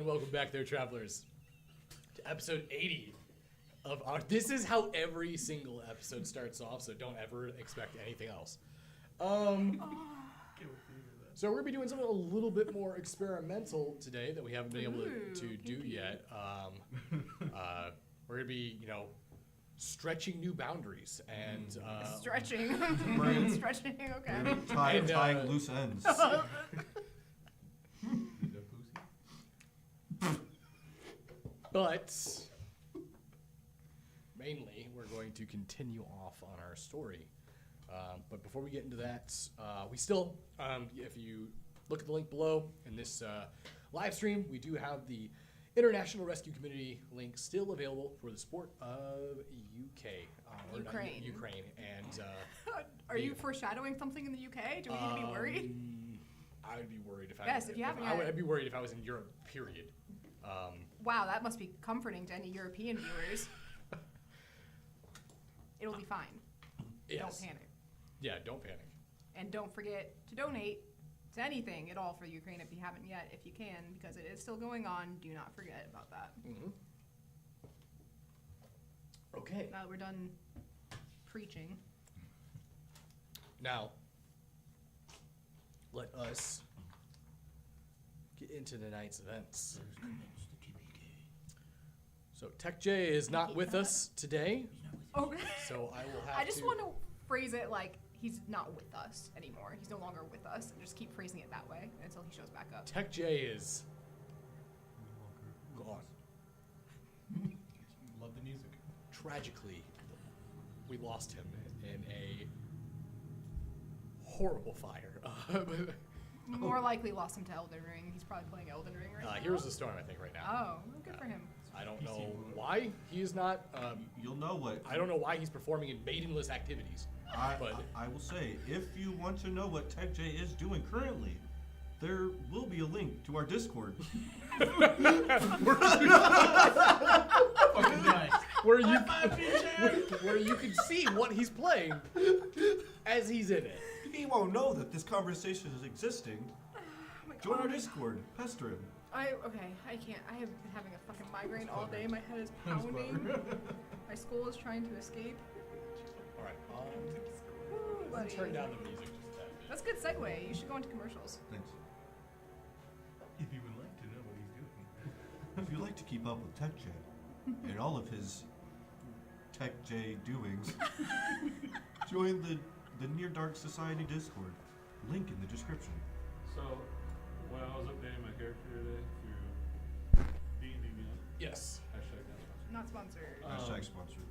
and welcome back there, travelers, to episode 80 of our... This is how every single episode starts off, so don't ever expect anything else. So we're going to be doing something a little bit more experimental today that we haven't been able to do yet. We're going to be, stretching new boundaries and... Stretching. Stretching, okay. Tying loose ends. But mainly, we're going to continue off on our story. But before we get into that, we still, if you look at the link below in this live stream, we do have the International Rescue Community link still available for the support of UK. Ukraine. Ukraine. And are you foreshadowing something in the UK? Do we need to be worried? I would be worried if I'd be worried if I was in Europe, period. Wow, that must be comforting to any European viewers. It'll be fine. Yes. Don't panic. Yeah, don't panic. And don't forget to donate to anything at all for Ukraine if you haven't yet, if you can, because it is still going on. Do not forget about that. Mm-hmm. Okay. Now that we're done preaching. Now, let us get into tonight's events. So Tech J is not with us today. Okay. So I will have I just want to phrase it like he's not with us anymore. He's no longer with us, and just keep phrasing it that way until he shows back up. Tech J is gone. Love the music. Tragically, we lost him in a horrible fire. More likely lost him to Elden Ring. He's probably playing Elden Ring right now. Heroes of the Storm, I think, right now. Oh, well, good for him. I don't know why he is not. You'll know what. I don't know why he's performing in maidenless activities. I will say, if you want to know what Tech J is doing currently, there will be a link to our Discord. where you can see what he's playing as he's in it. He won't know that this conversation is existing. Join our Discord. Pester him. I can't. I have been having a fucking migraine all day. My head is pounding. My skull is trying to escape. All right. Buddy. Turn down the music just a tad bit. That's a good segue. You should go into commercials. Thanks. If you would like to know what he's doing. If you'd like to keep up with Tech J and all of his Tech J doings, join the Near Dark Society Discord. Link in the description. So, when I was updating my character today through D&D Beyond, Yes. Not sponsored. Hashtag sponsored.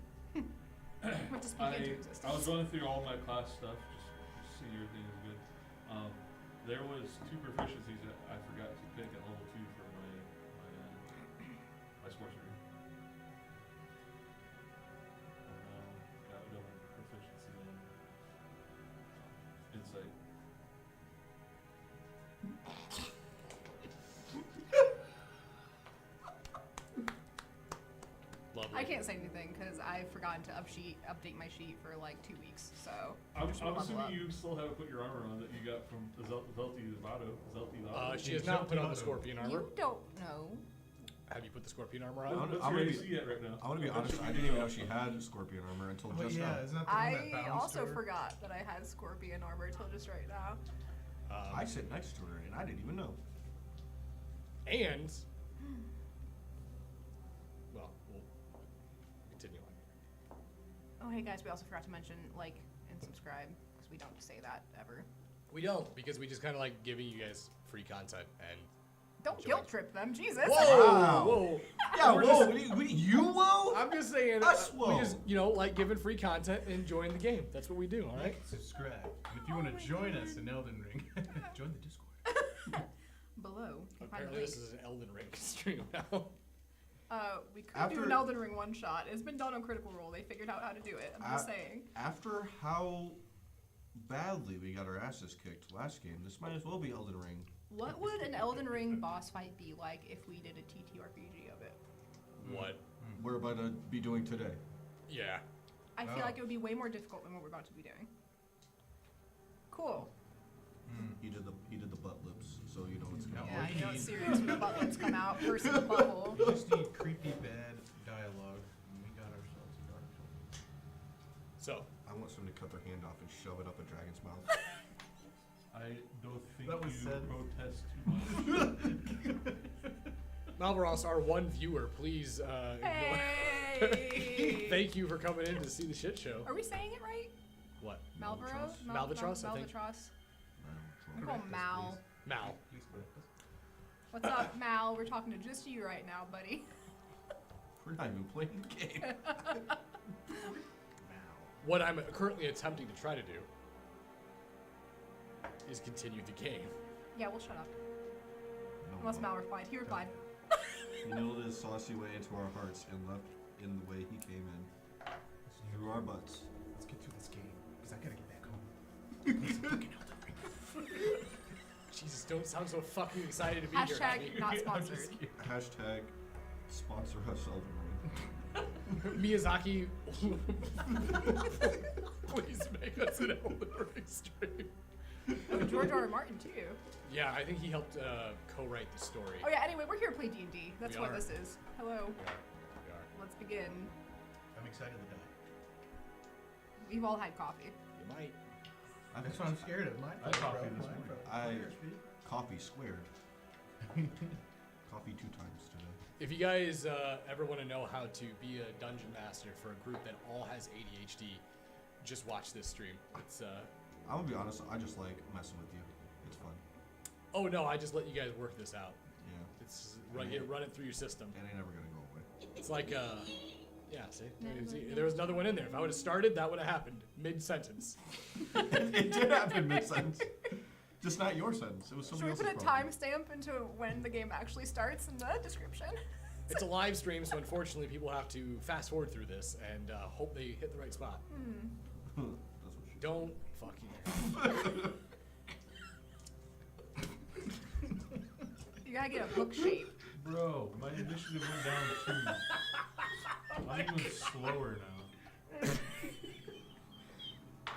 What to speak into existence. I was going through all my class stuff just to see everything is good. There was 2 proficiencies that I forgot to pick at level 2 for my sorcery. Got a double proficiency in insight. Lovely. I can't say anything because I've forgotten to update my sheet for like 2 weeks. So I'm just level assuming up. you still haven't put your armor on that you got from Zelti Vado. She has not put on the Scorpion armor. You don't know. Have you put the Scorpion armor What's on? your gonna AC at right now? I want to be honest, I didn't even know she had Scorpion armor until just now. Isn't that the one that I bounced also her? forgot that I had Scorpion armor until just right now. I sit next to her and I didn't even know. And, well, we'll continue on. Oh, hey guys, we also forgot to mention like and subscribe because we don't say that ever. We don't, because we just kind of like giving you guys free content and... Don't Enjoy. guilt trip them, Jesus. Whoa! Wow. Whoa! Yeah, We're whoa, just- you whoa? I'm just saying, Us we whoa. just, like giving free content and enjoying the game. That's what we do, all right? Subscribe. And if you want to join us in Elden Ring, join the Discord. Below. You can find the Apparently link. this is an Elden Ring stream now. We could do an Elden Ring one shot. It's been done on Critical Role. They figured out how to do it. I'm just saying. After how badly we got our asses kicked last game, this might as well be Elden Ring. What would an Elden Ring boss fight be like if we did a TTRPG of it? What? We're about to be doing today. Yeah. I feel like it would be way more difficult than what we're about to be doing. Cool. He did the butt lips, so you know it's Now Yeah, all you know need, it's serious when the butlets come out. First in the butthole. you just need creepy bad dialogue, and we got ourselves a Dark Souls. So, I want someone to cut their hand off and shove it up a dragon's mouth. I don't think That was you said. protest too much. Malvaros, our one viewer, please. Hey! Thank you for coming in to see the shit show. Are we saying it right? What? Malvaro? Malvatros, I think. Malvatros. I'm Correct calling us, Mal. Mal. Please correct us. What's up, Mal? We're talking to just you right now, buddy. please. We're not even playing the game. What I'm currently attempting to try to do is continue the game. Yeah, we'll shut up. No, Unless well, Mal replied. He replied. He nailed his saucy way into our hearts and left in the way he came in. Through our butts. Let's get through this game, because I gotta get back home. Play some fucking Elden Ring. Jesus, don't sound so fucking excited to be here. Hashtag honey. not I'm sponsored. just kidding. Hashtag sponsor us Elden Ring. Miyazaki, please make us an Elden Ring stream. Oh, George R. R. Martin too. Yeah, I think he helped co-write the story. Oh yeah. Anyway, we're here to play D&D. That's We what are. this is. Hello. We are. Let's begin. I'm excited to die. We've all had coffee. You might. That's what I'm scared of. I had coffee this morning. Coffee squared. Coffee 2 times today. If you guys ever want to know how to be a dungeon master for a group that all has ADHD, just watch this stream. It's I'm gonna be honest, I just like messing with you. It's fun. oh no, I just let you guys work this out. Yeah. It's run it through your system. It ain't never gonna go away. It's like yeah, see, there was another one in there. If I would have started, that would have happened mid-sentence. It did happen mid-sentence. Just not your sentence. It was Should somebody we else's put a problem. timestamp into when the game actually starts in the description? It's a live stream, so unfortunately people have to fast forward through this and hope they hit the right spot. That's what she Don't fucking. You gotta get a book shape. Bro, my initiative went down 2. I'm even slower now.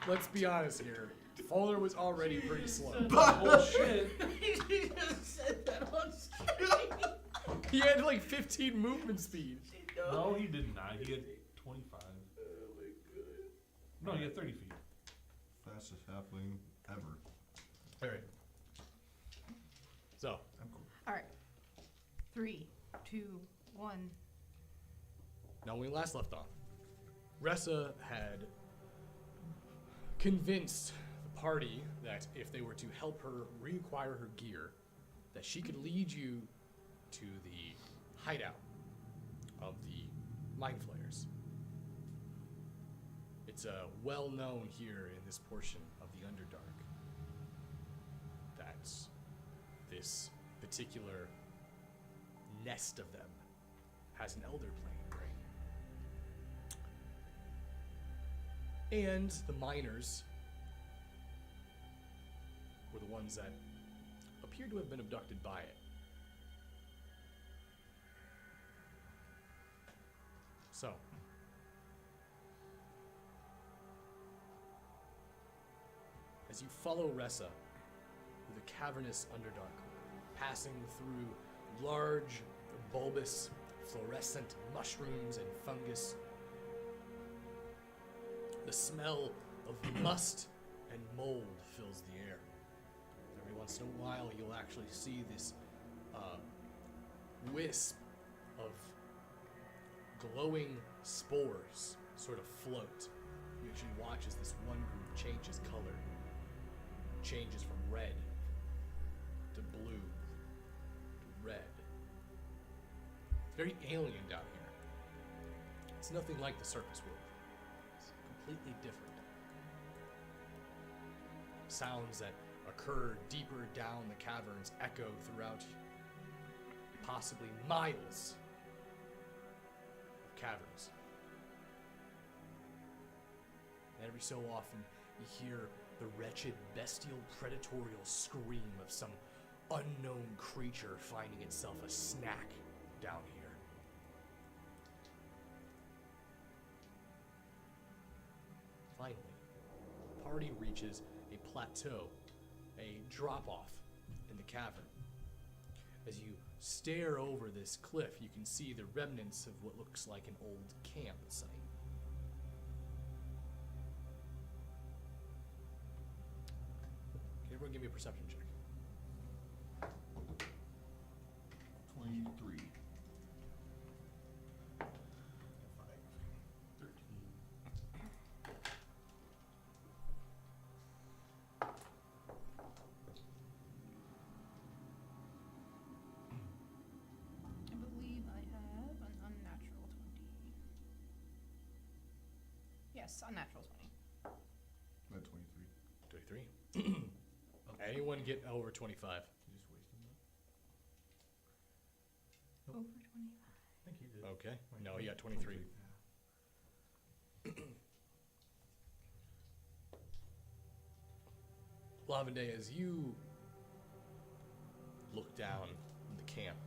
Let's be honest here. Fowler was already pretty slow. Bullshit. He just said that on stream. He had like 15 movement speed. No, he did not. He had 25. No, he had 30 feet. Fastest halfling ever. All right. So, I'm cool. All right. 3, 2, 1. now when we last left off, Ressa had convinced the party that if they were to help her reacquire her gear, that she could lead you to the hideout of the Mind Flayers. It's well known here in this portion of the Underdark that this particular nest of them has an elder plane brain. And the miners were the ones that appeared to have been abducted by it. So, as you follow Ressa through the cavernous Underdark, passing through large, bulbous, fluorescent mushrooms and fungus, the smell of must and mold fills the air. Every once in a while, you'll actually see this wisp of glowing spores sort of float. You actually watch as this one group changes color, changes from red to blue to red. It's very alien down here. It's nothing like the surface world. It's completely different. Sounds that occur deeper down the caverns echo throughout possibly miles of caverns. And every so often, you hear the wretched, bestial, predatorial scream of some unknown creature finding itself a snack down here. Finally, the party reaches a plateau, a drop-off in the cavern. As you stare over this cliff, you can see the remnants of what looks like an old campsite. Can everyone give me a perception check? 23. I believe I have an unnatural 20. Yes, unnatural 20. I'm at 23. 23. Anyone get over 25? You just wasted that. Over 25. I think you did. Okay. No, you got 23. Lavende, as you look down in the camp,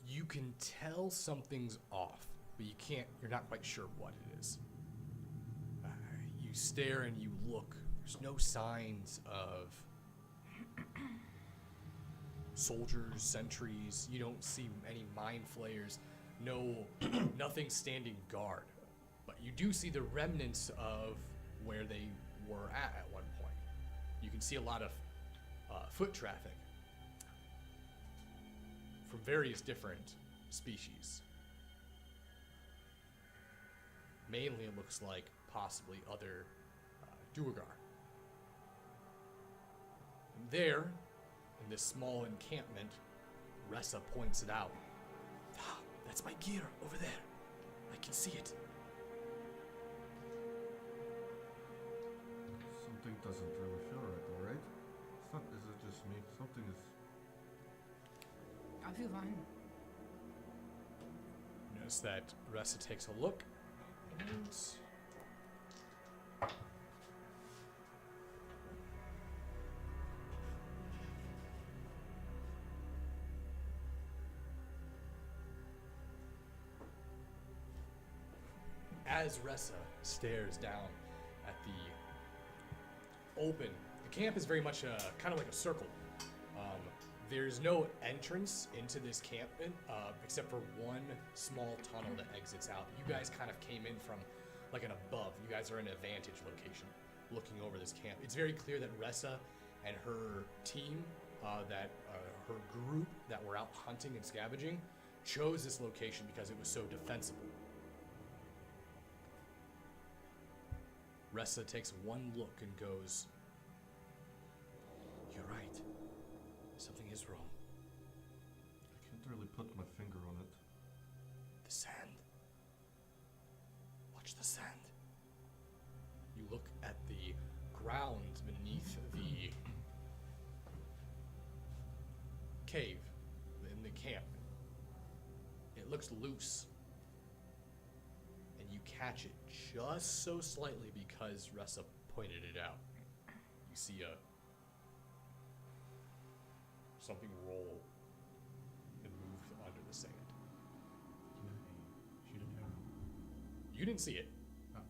you can tell something's off, but you're not quite sure what it is. You stare and you look. There's no signs of soldiers, sentries. You don't see any mind flayers. Nothing standing guard. But you do see the remnants of where they were at one point. You can see a lot of foot traffic from various different species. Mainly it looks like possibly other Duergar. And there, in this small encampment, Ressa points it out. Ah, that's my gear over there. I can see it. Something doesn't really feel right though, right? It's not, is it just me? Something is... I feel fine. Notice that Ressa takes a look. And as Ressa stares down at the open, the camp is very much kind of like a circle. There's no entrance into this camp except for one small tunnel that exits out. You guys kind of came in from like an above. You guys are in a vantage location looking over this camp. It's very clear that Ressa and her team, her group that were out hunting and scavenging, chose this location because it was so defensible. Ressa takes one look and goes, "You're right. Something is wrong. I can't really put my finger on it. The sand. Watch the sand." You look at the ground beneath the cave in the camp. It looks loose. And you catch it just so slightly because Ressa pointed it out. You see something roll and move under the sand. Shoot an arrow. You didn't see it. Oh.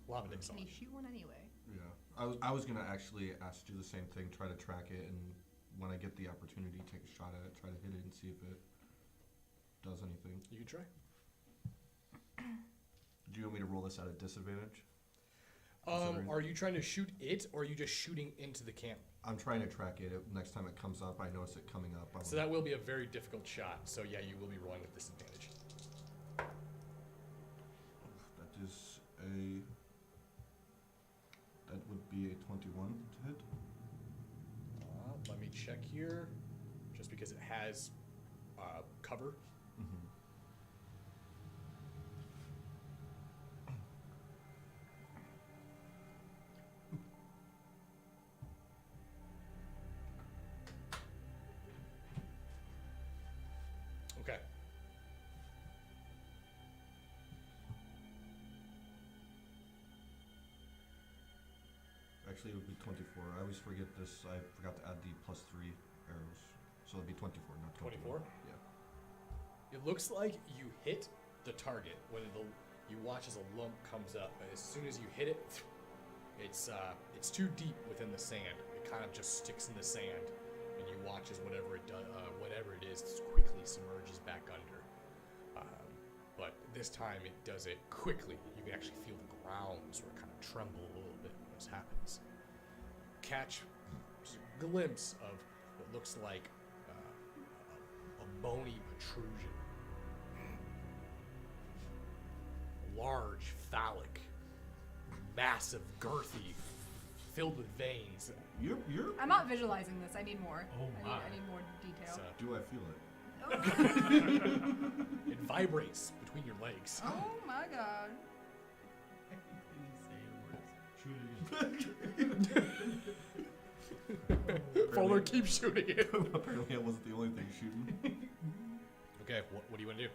Lavende saw Can it. you shoot one anyway? Yeah. I was gonna actually ask to do the same thing, try to track it, and when I get the opportunity, take a shot at it, try to hit it and see if it does anything. You can try. Do you want me to roll this at a disadvantage? Are you trying to shoot it, or are you just shooting into the camp? I'm trying to track it. Next time it comes up, I notice it coming up. So that will be a very difficult shot. So yeah, you will be rolling with disadvantage. That is a... That would be a 21 to hit. Let me check here, just because it has cover. Mm-hmm. Okay. Actually, it would be 24. I always forget this. I forgot to add the +3 arrows. So it'd be 24, not 24? 21. Yeah. It looks like you hit the target when you watch as a lump comes up, but as soon as you hit it, it's too deep within the sand. It kind of just sticks in the sand, watch as whatever it is quickly submerges back under. But this time it does it quickly. You can actually feel the ground sort of kind of tremble a little bit when this happens. Catch a glimpse of what looks like a bony protrusion. Large, phallic, massive, girthy, filled with veins. You're. I'm not visualizing this. I need more. Oh my. I need more detail. So Do I feel it? it vibrates between your legs. Oh my god. Fuller keeps shooting it. Apparently, I wasn't the only thing shooting. Okay, what do you want to do?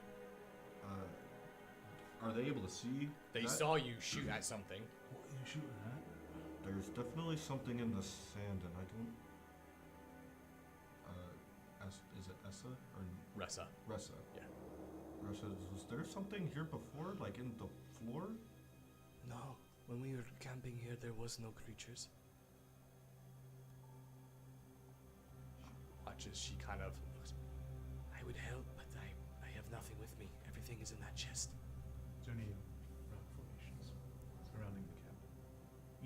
Are they able to see? They that? saw you shoot at something. What are you shooting at? There's definitely something in the sand, and I don't. Is it Essa or Ressa. Ressa? Yeah. Ressa, was there something here before, like in the floor? No, when we were camping here, there was no creatures. Watch as she kind of looks. I would help, but I have nothing with me. Everything is in that chest. Is there any rock formations surrounding the camp?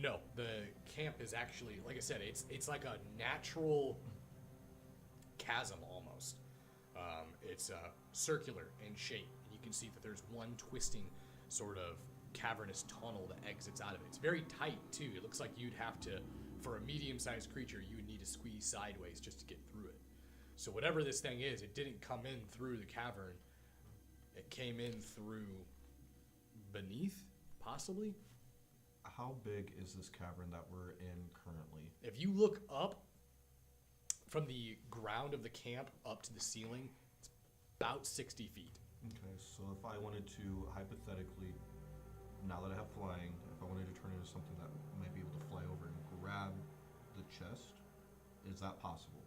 No, the camp is actually, like I said, it's like a natural chasm almost. It's circular in shape, and you can see that there's one twisting sort of cavernous tunnel that exits out of it. It's very tight too. It looks like you'd have to, for a medium-sized creature, you would need to squeeze sideways just to get through it. So whatever this thing is, it didn't come in through the cavern. It came in through beneath, possibly. How big is this cavern that we're in currently? If you look up from the ground of the camp up to the ceiling, it's about 60 feet. Okay, so if I wanted to hypothetically, now that I have flying, if I wanted to turn into something that might be able to fly over and grab the chest, is that possible?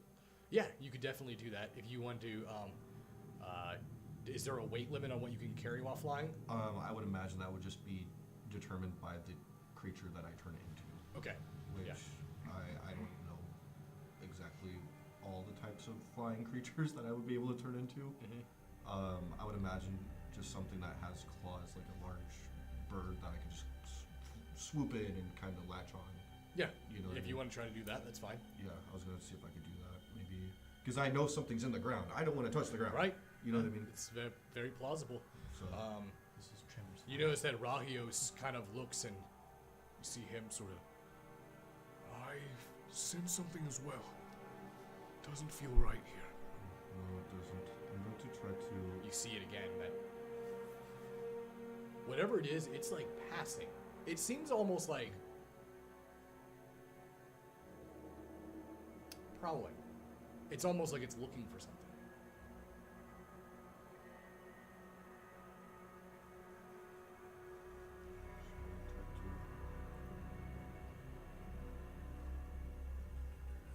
Yeah, you could definitely do that if you want to. Is there a weight limit on what you can carry while flying? I would imagine that would just be determined by the creature that I turn it into. Okay. Which Yeah. I don't know exactly all the types of flying creatures that I would be able to turn into. Mm-hmm. I would imagine just something that has claws, like a large bird that I could just swoop in and kind of latch on. Yeah. You know what I If you mean? want to try to do that, that's fine. Yeah, I was gonna see if I could do that, maybe because I know something's in the ground. I don't want to touch the ground. Right. You know what I mean? It's very, very plausible. So This is Tremor's. You notice that Rahios kind of looks and you see him sort of. I sense something as well. Doesn't feel right here. no, it doesn't. I'm going to try to. You see it again. That whatever it is, it's like passing. It seems almost like prowling. It's almost like it's looking for something.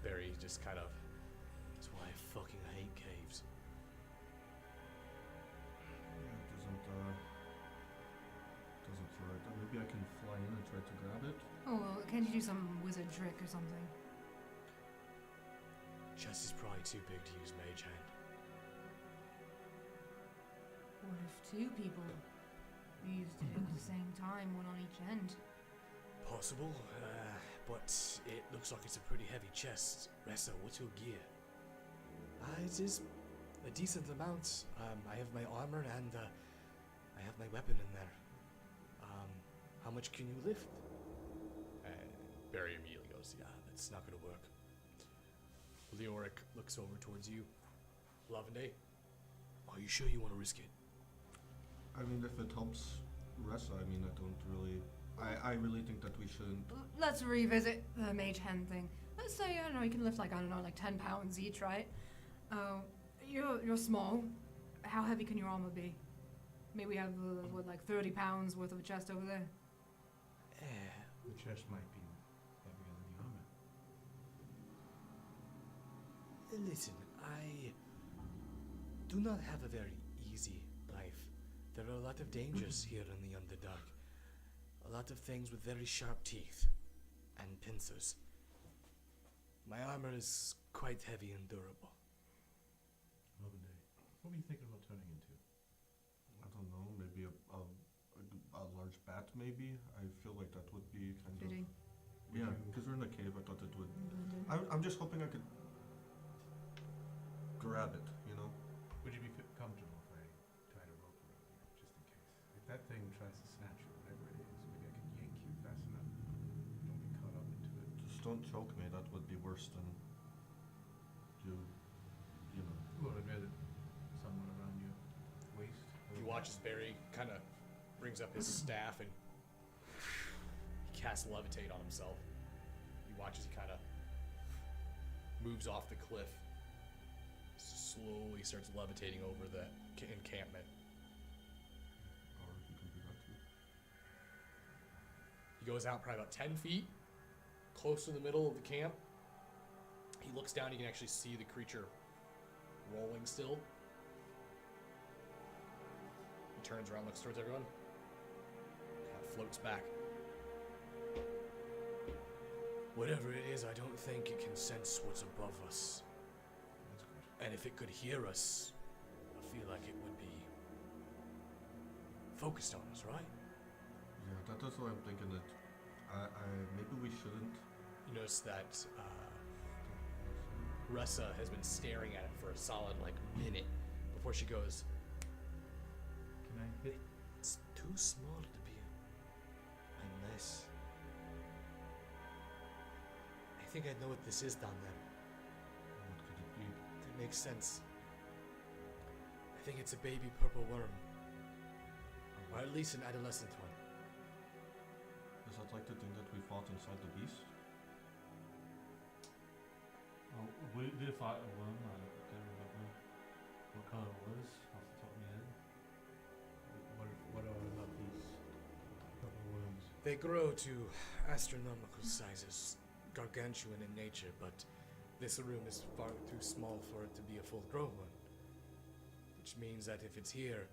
There, he's just kind of. That's why I fucking hate caves. Yeah, it doesn't feel right. Maybe I can fly in and try to grab it. Oh, well, can't you do some wizard trick or something? Chest is probably too big to use Mage Hand. What if two people used it at the same time, one on each end? Possible, but it looks like it's a pretty heavy chest. Ressa, what's your gear? It is a decent amount. I have my armor and I have my weapon in there. How much can you lift? Barry immediately goes, yeah, that's not gonna work. Leoric looks over towards you. Lavende, are you sure you want to risk it? I mean, if it helps Ressa, I mean, I don't really. I really think that we shouldn't. Let's revisit the mage hand thing. Let's say, I don't know, you can lift like 10 pounds each, right? You're small. How heavy can your armor be? Maybe we have, like 30 pounds worth of a chest over there? The chest might be heavier than the armor. Listen, I do not have a very easy life. There are a lot of dangers here in the Underdark. A lot of things with very sharp teeth and pincers. My armor is quite heavy and durable. Lovely. What were you thinking about turning into? I don't know, maybe a large bat, maybe? I feel like that would be kind Fitting. of... Yeah, because we're in a cave, I thought it would... Blended. I'm just hoping I could grab it, you know? Would you be comfortable if I tied a rope around you, just in case? If that thing tries to snatch you, whatever it is, maybe I can yank you fast enough. Don't get caught up into it. Just don't choke me, that would be worse than you know. Well, I'd rather someone around your waist. You watch as Barry kind of brings up his staff and he casts levitate on himself. You watch as he kind of moves off the cliff, slowly starts levitating over the encampment. Or you can do that too. He goes out probably about 10 feet, close to the middle of the camp. He looks down, you can actually see the creature rolling still. He turns around, looks towards everyone, kind of floats back. Whatever it is, I don't think it can sense what's above us. That's good. And if it could hear us, I feel like it would be focused on us, right? Yeah, that's what I'm thinking, that maybe we shouldn't. You notice that Ressa has been staring at it for a solid minute before she goes, Can I hit? it's too small to be unless... I think I know what this is down there. What could it be? That makes sense. I think it's a baby purple worm. Or at least an adolescent one. Is that like the thing that we fought inside the beast? Oh, we did fight a worm. I can't remember what color it was off the top of my head. What are about these purple worms? They grow to astronomical sizes, gargantuan in nature, but this room is far too small for it to be a full-grown one. Which means that if it's here,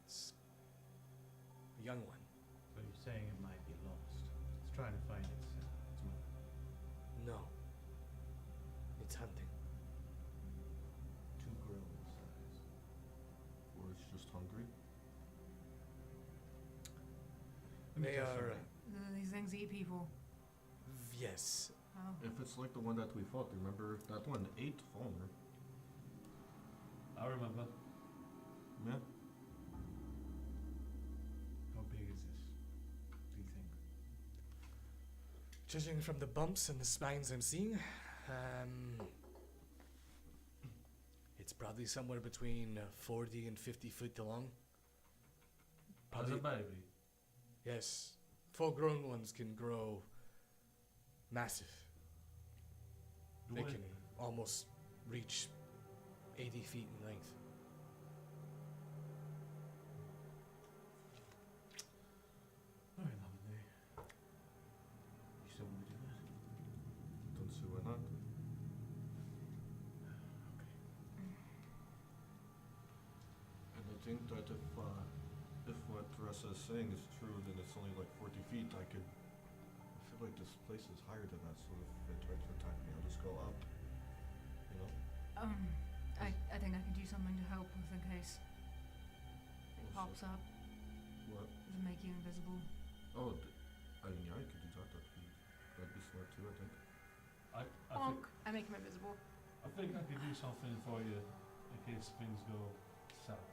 it's a young one. So you're saying it might be lost. It's trying to find its mother. No. It's hunting. To grow in size. Or it's just hungry? They are... These things eat people. Yes. Oh. If it's like the one that we fought, remember that one ate Falmer? I remember. Yeah. How big is this? Do you think? Judging from the bumps and the spines I'm seeing, it's probably somewhere between 40 and 50 feet long. As a baby. Yes. Full-grown ones can grow massive. They Do I- can almost reach 80 feet in length. Alright, lovely. You still want to do that? Don't see why not. And I think that if what Teresa is saying is true, then it's only like 40 feet. I feel like this place is higher than that, so if it tries to attack me, I'll just go up. You know? I think I can do something to help with in case it Oh, pops up. What? Does it make you invisible? Oh, I mean, yeah, I could do that. That'd be smart too, I think. Bonk. I make him invisible. I think I could do something for you in case things go south.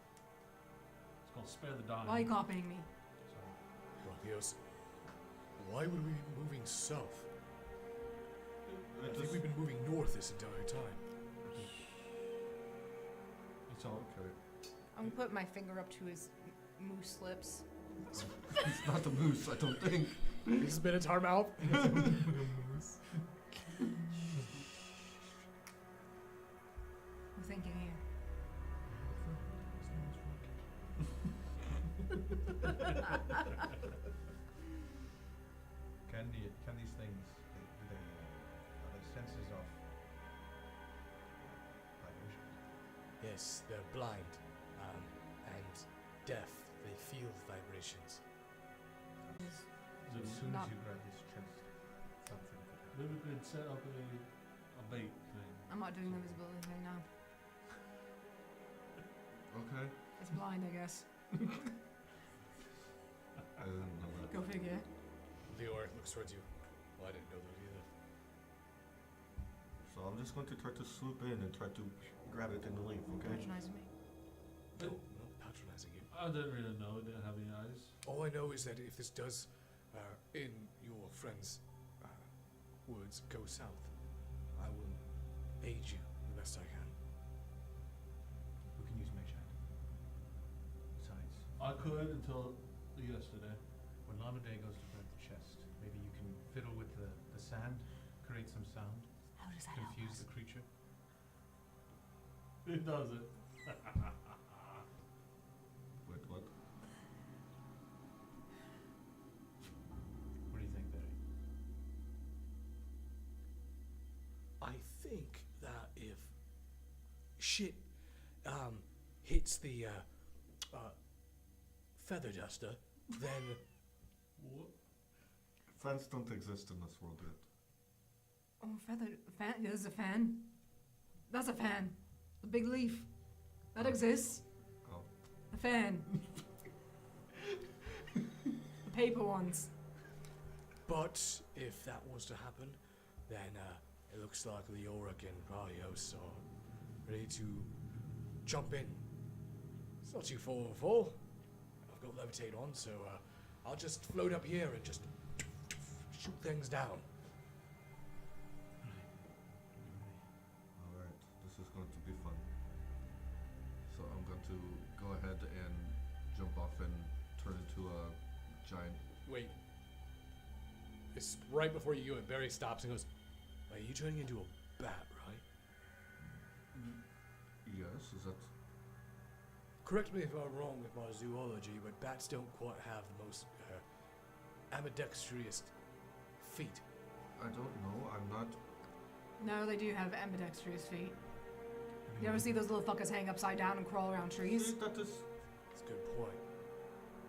It's called Spare the Dying. Why are you copying me? Sorry. Well, he goes, why would we be moving south? I think we've been moving north this entire time. It's all Okay. I'm gonna put my finger up to his moose lips. It's not the moose, I don't think. He's been its hard mouth. I'm thinking here. Can these things, are they sensors of vibrations? Yes, they're blind and deaf. They feel vibrations. Is So as soon Not- as you grab this chest, something Maybe we could set up a bait thing. I'm not doing the visibility thing now. Okay. It's blind, I guess. I didn't know that. Go figure. Leor looks towards you. Well, I didn't know that either. So I'm just going to try to swoop in and try to grab it in the leaf, okay? Patronizing me. No, no patronizing you. I didn't really know. It didn't have any eyes. All I know is that if this does, in your friend's words, go south, I will aid you the best I can. Who can use mage hand? Besides, I could until yesterday. when Lamadé goes to burn the chest, maybe you can fiddle with the sand, create some sound, How does that confuse the creature. It does it. Wait, what? What do you think, Barry? I think that if shit hits the feather duster, then What? Fans don't exist in this world yet. Oh, fan. There's a fan. That's a fan. A big leaf. That exists. Oh. A fan. The paper ones. but if that was to happen, then it looks like Leoric and Ralios are ready to jump in. It's not too far of a fall. I've got levitate on, so I'll just float up here and just shoot things down. Alright, this is going to be fun. So I'm going to go ahead and jump off and turn into a giant. Wait. It's right before you do it. Barry stops and goes, "Are you turning into a bat, right?" Yes, is that. Correct me if I'm wrong with my zoology, but bats don't quite have the most ambidextrous feet. I don't know, I'm not. No, they do have ambidextrous feet. You ever see those little fuckers hang upside down and crawl around trees? That is. That's a good point.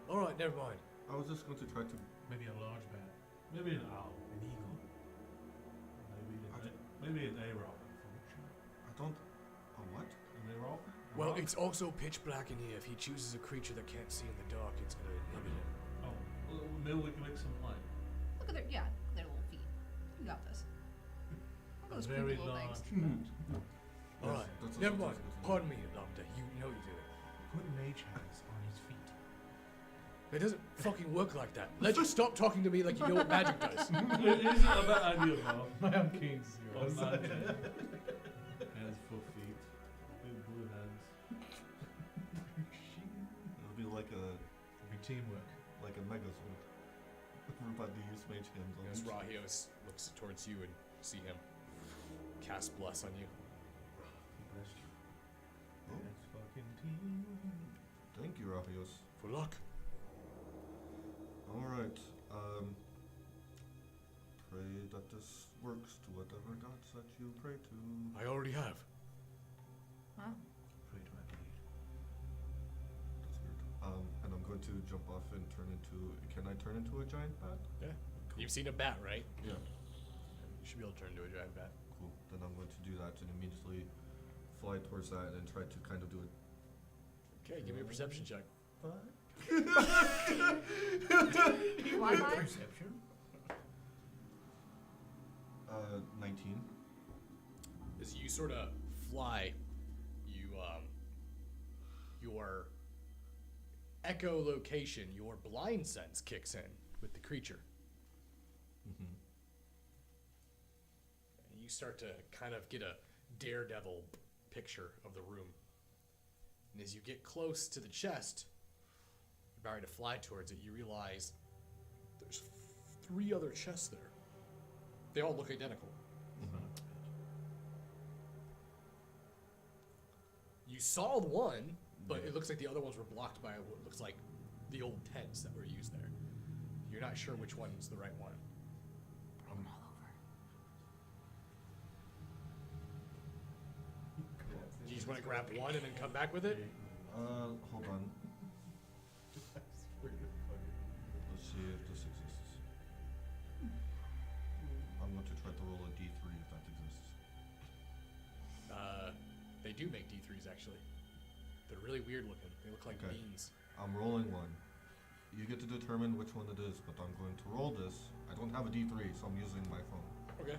Alright, never mind. I was just going to try to. Maybe a large bat, Maybe an owl. an eagle. Maybe an A-rock. I don't. A what? An A-rock? Well, it's also pitch black in here. If he chooses a creature that can't see in the dark, it's gonna inhibit him. Oh, well, maybe we can make some play. Look at their little feet. You got this. Look A at those very creepy little large things. bat. Alright, That's never what I mind. was gonna Pardon me, Lambda. You know you did it. Put mage hands on his feet. It doesn't fucking work like that. Legend, stop talking to me like you know what magic does. It isn't a bad idea, though. My arcane Oh, zeros. magic. Hands for feet. Big blue hands. It'll be like a teamwork. megazord. Everybody use mage hands on As each. Rahios looks towards you and see him cast bless on you. He blessed you. Oh. Let's fucking team. Thank you, Rafios. For luck. Alright, pray that this works to whatever gods that you pray to. I already have. Wow. Pray to my bleed. That's weird. And I'm going to jump off and turn into. Can I turn into a giant bat? Yeah. Cool. You've seen a bat, right? Yeah. You should be able to turn into a giant bat. Cool. Then I'm going to do that and immediately fly towards that and try to kind of do it. Okay, give me a perception check. Why not? Perception. 19. As you sort of fly, you your echolocation, your blind sense kicks in with the creature. Mm-hmm. And you start to kind of get a daredevil picture of the room. And as you get close to the chest, you're about to fly towards it, you realize there's 3 other chests there. They all look identical. You saw the one, but it looks like the other ones were blocked by what looks like the old tents that were used there. You're not sure which one's the right one. Bring them all over. Do you just want to grab one and then come back with it? Hold on. Let's see if this exists. I'm going to try to roll a d3 if that exists. They do make D3s actually. They're really weird looking. They look like Okay. beans. I'm rolling one. You get to determine which one it is, but I'm going to roll this. I don't have a d3, so I'm using my phone. Okay.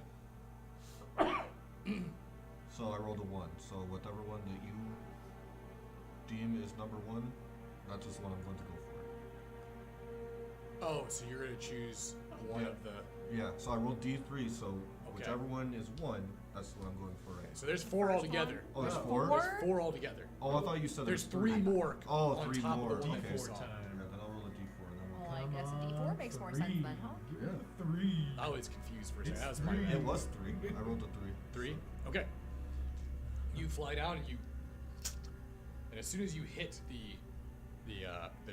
So I rolled a 1. So whatever one that you deem is number 1, that is the one I'm going to go for. Oh, so you're gonna choose one Yeah. of the. Yeah, so I rolled d3, so Okay. whichever one is 1, that's what I'm going for. So there's 4 First altogether. Oh, there's No. 4? There's 4 altogether. Oh, I thought you said There's there's 3. 3 more Oh, on 3 top more. of the one Okay. that you D4 saw. time. Yeah, then I'll roll a d4 and then we'll Well, I guess a D4 makes more sense then, huh? Yeah. 3. I was confused for a second. It's That was my 3. bad. It was 3. I rolled a 3. 3? Okay. You fly down and and as soon as you hit the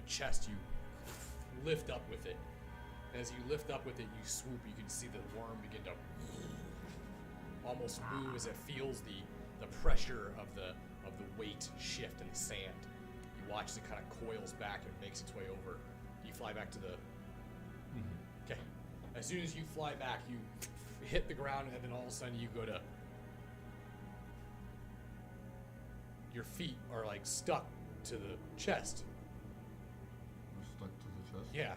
chest, you lift up with it. And as you lift up with it, you swoop. You can see the worm begin to almost move as it feels the pressure of the weight shift in the sand. You watch as it kind of coils back and makes its way over. You fly back to the. Okay. As soon as you fly back, you hit the ground, and then all of a sudden you go to. Your feet are like stuck to the chest. We're stuck to the chest. Yeah.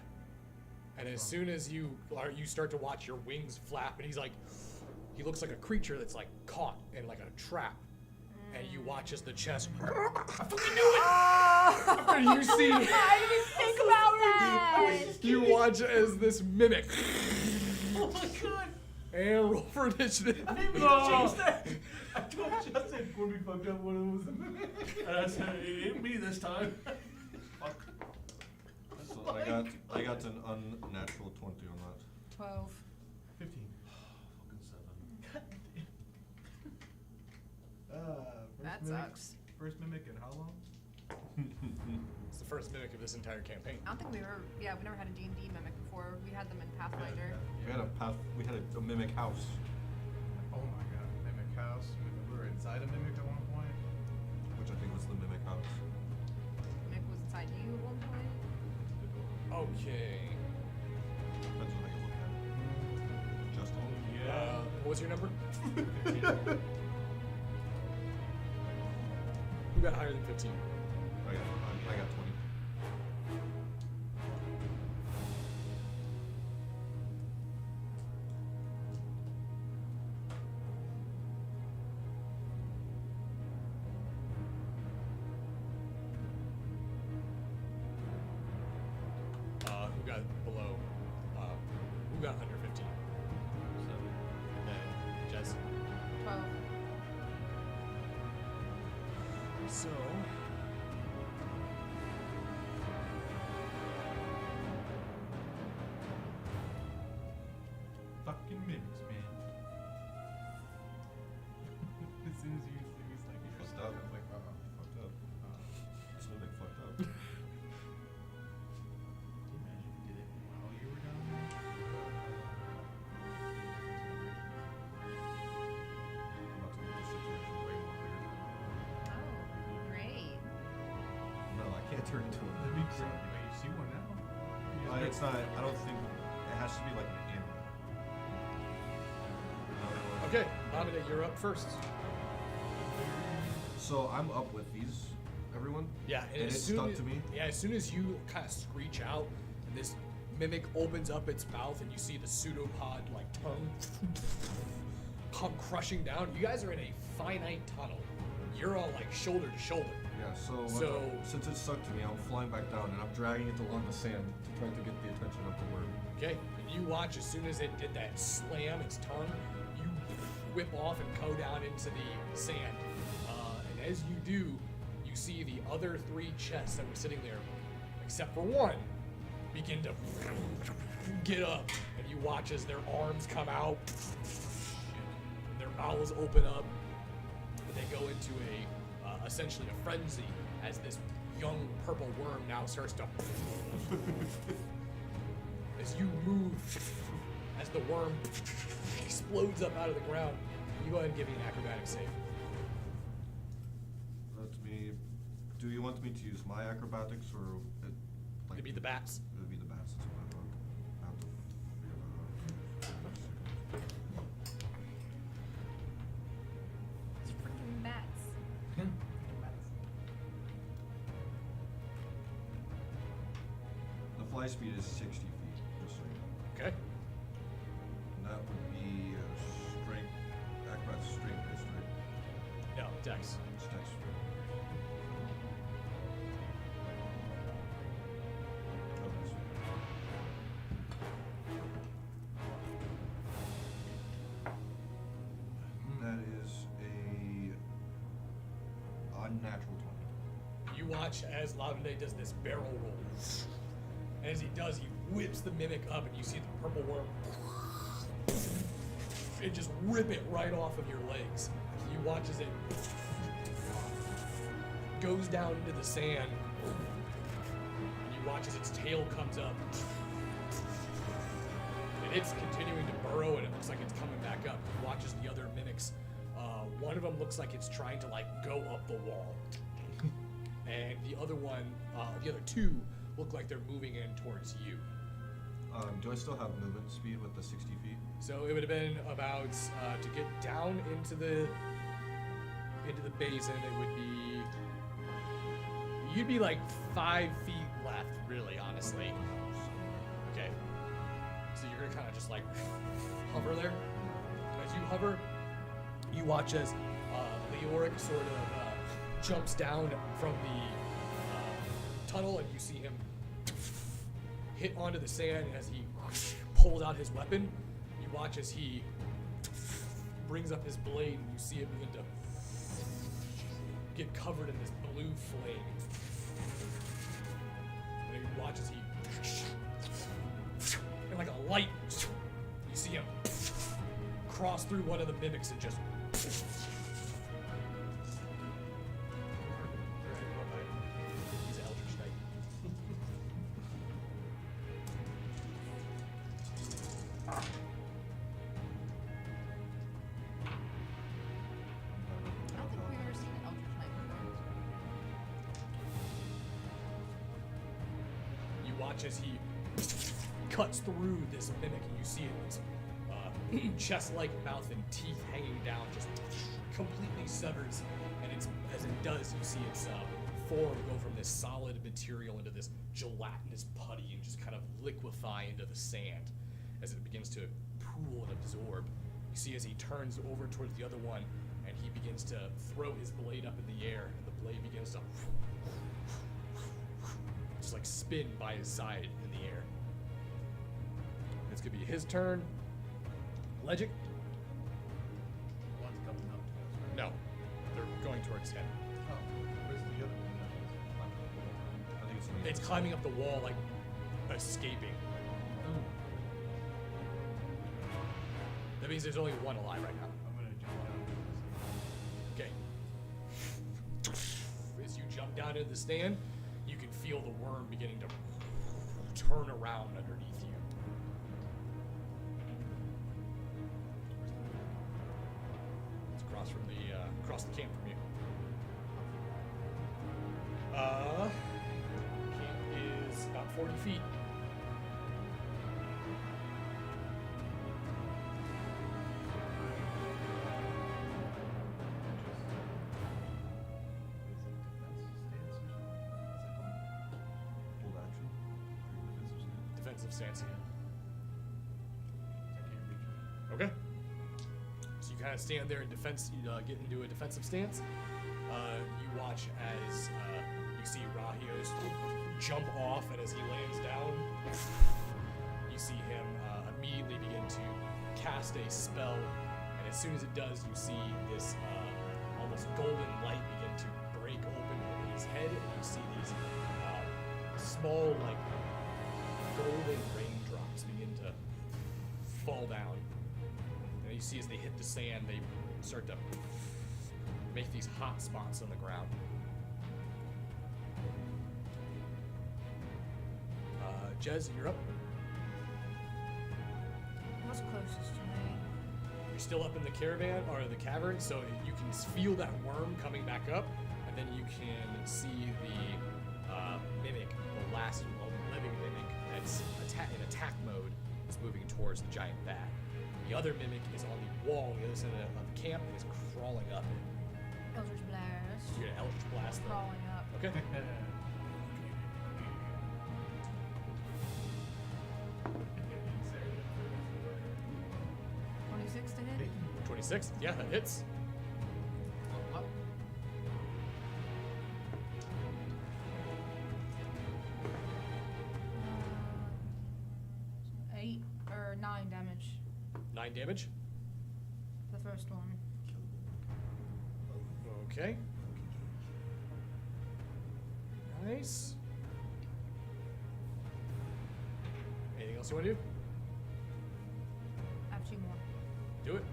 And as soon as you start to watch your wings flap, and he looks like a creature that's like caught in like a trap. And you watch as the chest. I fucking knew it! And you see. I didn't think about that. You watch as this mimic. Oh my god! And roll for initiative. I didn't mean to change that. I told Justin before we fucked up when it was a mimic. And I said, it ain't me this time. Fuck. So I got an unnatural 20 on that. 12. 15. Fucking 7. That sucks. First mimic in how long? It's the first mimic of this entire campaign. I don't think we never had a D&D mimic before. We had them in Pathfinder. We had a mimic house. Oh my god, mimic house. We were inside a mimic at one point. Which I think was the mimic house. Mimic was inside you at one point. Okay. Depends on how you look at it. Just all. What was your number? Who got higher than 15? I got 20. Who got below? Who got under 15? 7. And then Jess. 12. So. Fucking mimics, man. As soon as you see me like, you Fucked fucked up. up. I was like, Fucked up. This mimic fucked up. Can you imagine if you did it while you were down there? I'm about to make this situation way more weird. Oh, great. No, I can't turn into a That'd be mimic. great. Wait, you see one now? It's not. I don't think it has to be like an animal. Okay, Hamida, you're up first. So I'm up with these, everyone. Yeah, And as it soon stuck as, to me? Yeah, as soon as you kind of screech out, and this mimic opens up its mouth, and you see the pseudopod like tongue come crushing down. You guys are in a finite tunnel. You're all like shoulder to shoulder. Yeah. So- since it stuck to me, I'm flying back down and I'm dragging it along the sand to try to get the attention of the worm. Okay, and you watch as soon as it did that slam its tongue, you whip off and go down into the sand. And as you do, you see the other 3 chests that were sitting there, except for one, begin to get up, and you watch as their arms come out, and their mouths open up, and they go into essentially a frenzy as this young purple worm now starts to as you move, as the worm explodes up out of the ground. You go ahead and give me an acrobatics save. Let me. Do you want me to use my acrobatics or like? It'd be the bats. It would be the bats. That's what I thought. I have to figure that out. fly speed is 60 feet, just so you know. Okay. And that would be strength, acrobat's strength based, right? No, Dex. It's dex. Oh, that's That is a unnatural 20. You watch as Lavende does this barrel roll. And as he does, he whips the mimic up, and you see the purple worm and just rip it right off of your legs. You watch as it goes down into the sand. And you watch as its tail comes up. And it's continuing to burrow, and it looks like it's coming back up. You watch as the other mimics, one of them looks like it's trying to like go up the wall. And the other one, the other two look like they're moving in towards you. Do I still have movement speed with the 60 feet? So it would have been about to get down into the basin. It would be you'd be like 5 feet left, really, honestly. Okay. So you're gonna kind of just like hover there. As you hover, you watch as Leoric sort of jumps down from the tunnel, and you see him hit onto the sand. As he pulls out his weapon, you watch as he brings up his blade, and you see it begin to get covered in this blue flame. And you watch as he, and like a light, you see him cross through one of the mimics and just. He's an Eldritch Knight. I don't think we've ever seen an Eldritch Knight before. You watch as he cuts through this mimic, and you see its chest-like mouth and teeth hanging down, just completely severs. And it's, as it does, you see its form go from this solid material into this gelatinous putty and just kind of liquefy into the sand as it begins to pool and absorb. You see as he turns over towards the other one, and he begins to throw his blade up in the air, and the blade begins to just like spin by his side in the air. It's gonna be his turn. Legic? One's coming up to us, right? No, they're going towards him. Oh, where's the other one? I think it's It's climbing up the wall, like escaping. That means there's only one alive right now. I'm gonna jump down to this. Okay. As you jump down into the stand, you can feel the worm beginning to turn around underneath you. It's across the camp from you. Camp is about 40 feet. hold action. Defensive stance. I can't reach it. Okay. So you kind of stand there in defense, get into a defensive stance. You watch as you see Rahios jump off, and as he lands down, you see him immediately begin to cast a spell. And as soon as it does, you see this almost golden light begin to break open over his head, and you see these small, like, golden raindrops begin to fall down. And you see as they hit the sand, they start to make these hot spots on the ground. Jez, you're up. What's closest to me? You're still up in the caravan, or the cavern, so you can feel that worm coming back up, and then you can see the mimic, the last living mimic that's in attack mode, is moving towards the giant bat. The other mimic is on the wall on the other side of the camp and is crawling up it. Eldritch Blast. You're gonna Eldritch Blast them. Crawling up. Okay. 26 to hit. 26. Yeah, that hits. Uh, 8 or 9 damage. 9 damage. The first one. Okay. Nice. Anything else you want to do? I have 2 more. Do it.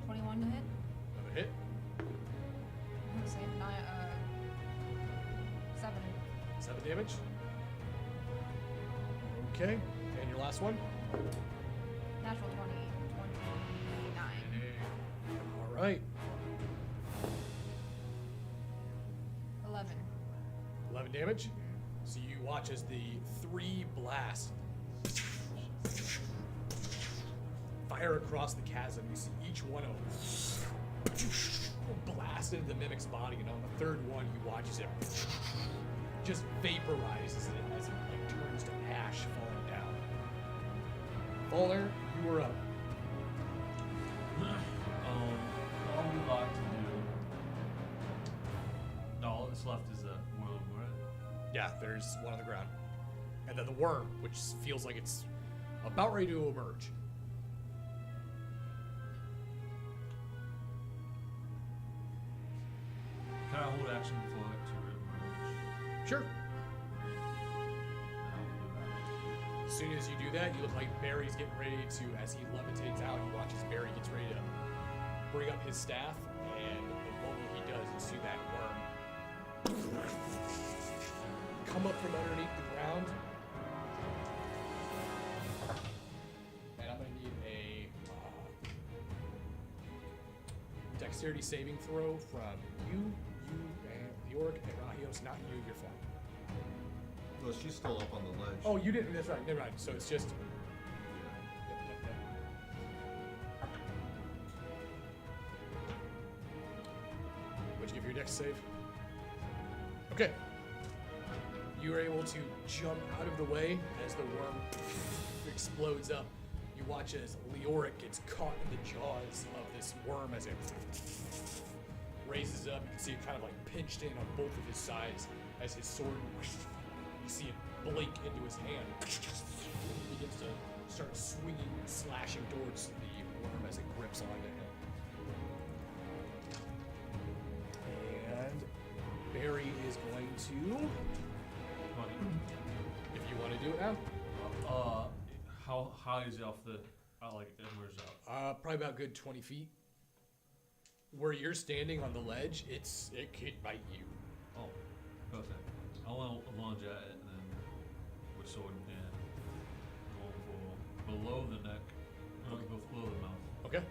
21 to hit. Another hit. Same. 7. 7 damage. Okay. And your last one? Natural 20. 29. All right. 11. 11 damage. So you watch as the 3 blasts fire across the chasm. You see each one of them blast into the mimic's body, and on the third one, you watch as it just vaporizes it as it like turns to ash, falling down. Falner, you were up. All we like to do. All that's left is that world, right? Yeah, there's one on the ground, and then the worm, which feels like it's about ready to emerge. Can I hold action before that to emerge? Sure. I'll do that. As soon as you do that, you look like Barry's getting ready to, as he levitates out, you watch as Barry gets ready to bring up his staff, and the moment he does, you see that worm come up from underneath the ground. And I'm gonna need a dexterity saving throw from you, and Bjork, and Rahios. Not you, you're fine. Well, she's still up on the ledge. Oh, you didn't. That's right. Never mind. So it's just. Yeah. Yep. What'd you give your dex save? Okay. You are able to jump out of the way as the worm explodes up. You watch as Leoric gets caught in the jaws of this worm as it raises up. You can see it kind of like pinched in on both of his sides as his sword. You see it blink into his hand. He begins to start swinging and slashing towards the worm as it grips onto him. And Barry is going to, if you want to do it now, How high is it off the? Where's out? probably about good 20 feet. Where you're standing on the ledge, it could bite you. Oh, okay. I want to lunge at it and then with sword in hand, going for below the neck, no, go below the mouth. Okay.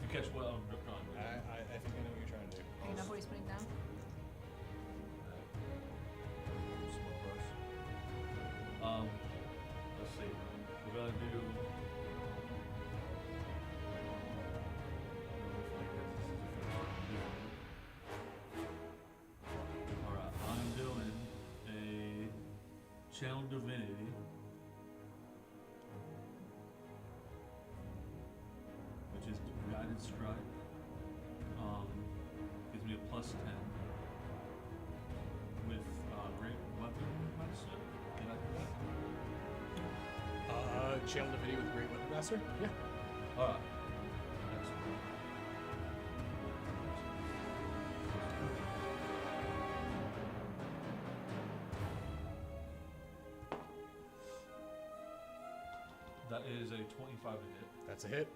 You catch what I'm trying to do. I think I know what you're trying to do. Do you know what he's putting down? Let's see. We're gonna do. All right, I'm doing a channel divinity. Which is guided strike. Gives me a +10 with great weapon master. Can I do that? Channel Divinity with Great Weapon Master? Yeah. Alright. That is a 25 to hit. That's a hit.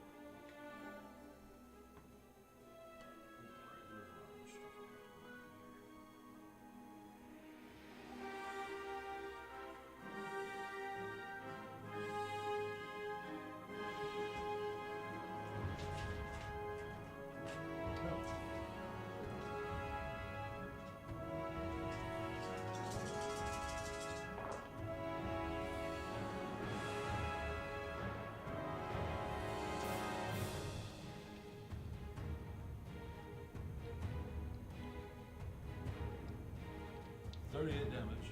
$38 damage.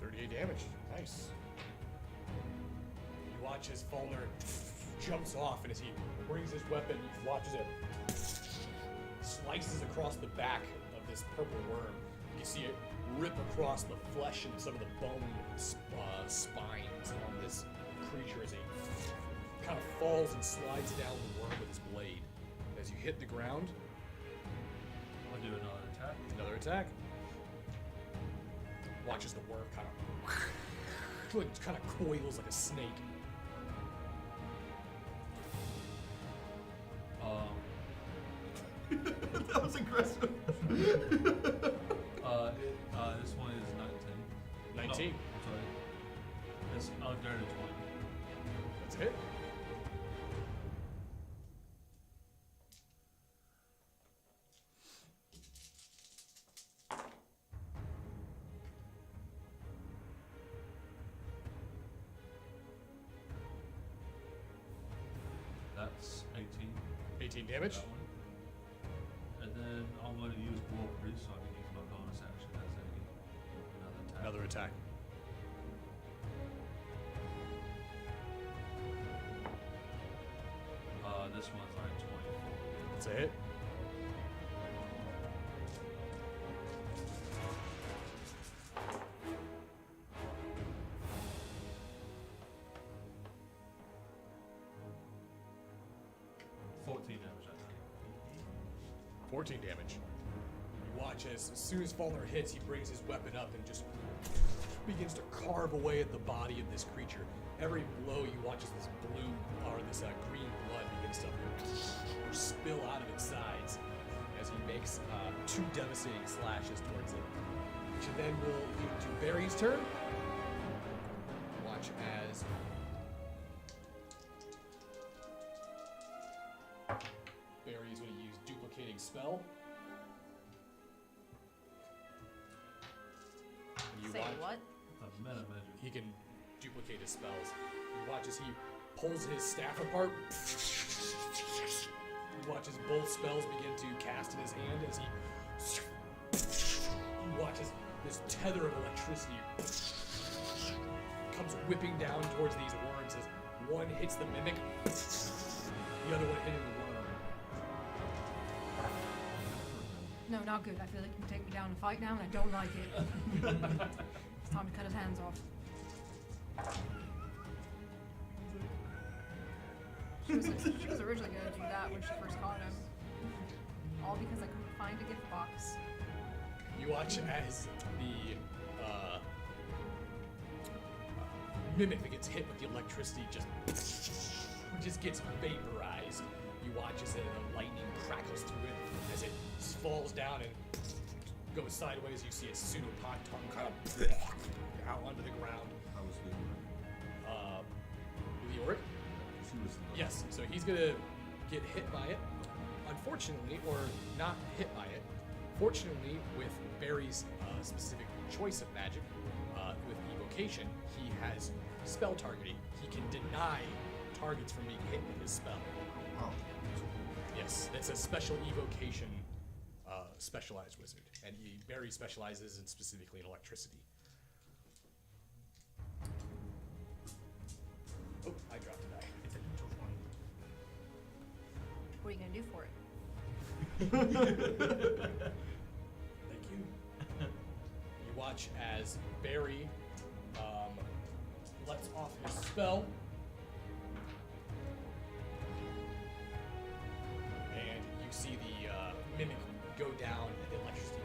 38 damage. Nice. You watch as Falner jumps off, and as he brings his weapon, you watch as it slices across the back of this purple worm. You see it rip across the flesh and some of the bone spines on this creature as he kind of falls and slides down the worm with his blade. As you hit the ground, I'll do another attack. another attack. Watch as the worm kind of coils like a snake. That was aggressive. This one is 19. 19. No, I'm sorry. It's dirty 20. That's a hit. That's 18. 18 damage. That one. And then I'm going to use Blow Priest so I can use my bonus action as another attack. Another attack. This one's like 20. That's a hit. Damage, I think. 14 damage. You watch as soon as Falner hits, he brings his weapon up and just begins to carve away at the body of this creature. Every blow, you watch as this blue or this green blood begins to spill out of its sides as he makes 2 devastating slashes towards it. Which then will lead to Barry's turn. Watch as Barry's going to use duplicating spell. And you Say watch- what? A meta magic. He can duplicate his spells. You watch as he pulls his staff apart. You watch as both spells begin to cast in his hand as he. You watch as this tether of electricity comes whipping down towards these worms as one hits the mimic, the other one hitting the worm. No, not good. I feel like you can take me down and fight now, and I don't like it. It's time to cut his hands off. She was originally going to do that when she first caught him. All because I couldn't find a gift box. You watch as the mimic that gets hit with the electricity just gets vaporized. You watch as the lightning crackles through it as it falls down and goes sideways. You see a pseudopod tongue kind of out onto the ground. How was The Oric? She was in the Yes, so he's gonna get hit by it. Unfortunately, or not hit by it. Fortunately, with Barry's specific choice of magic, with evocation, he has spell targeting. He can deny targets from being hit with his spell. Oh. Yes, it's a special evocation, specialized wizard, and Barry specializes in specifically in electricity. Oh, I dropped a die. It's a neutral 20. What are you gonna do for it? Thank you. You watch as Barry lets off his spell. And you see the mimic go down and the electricity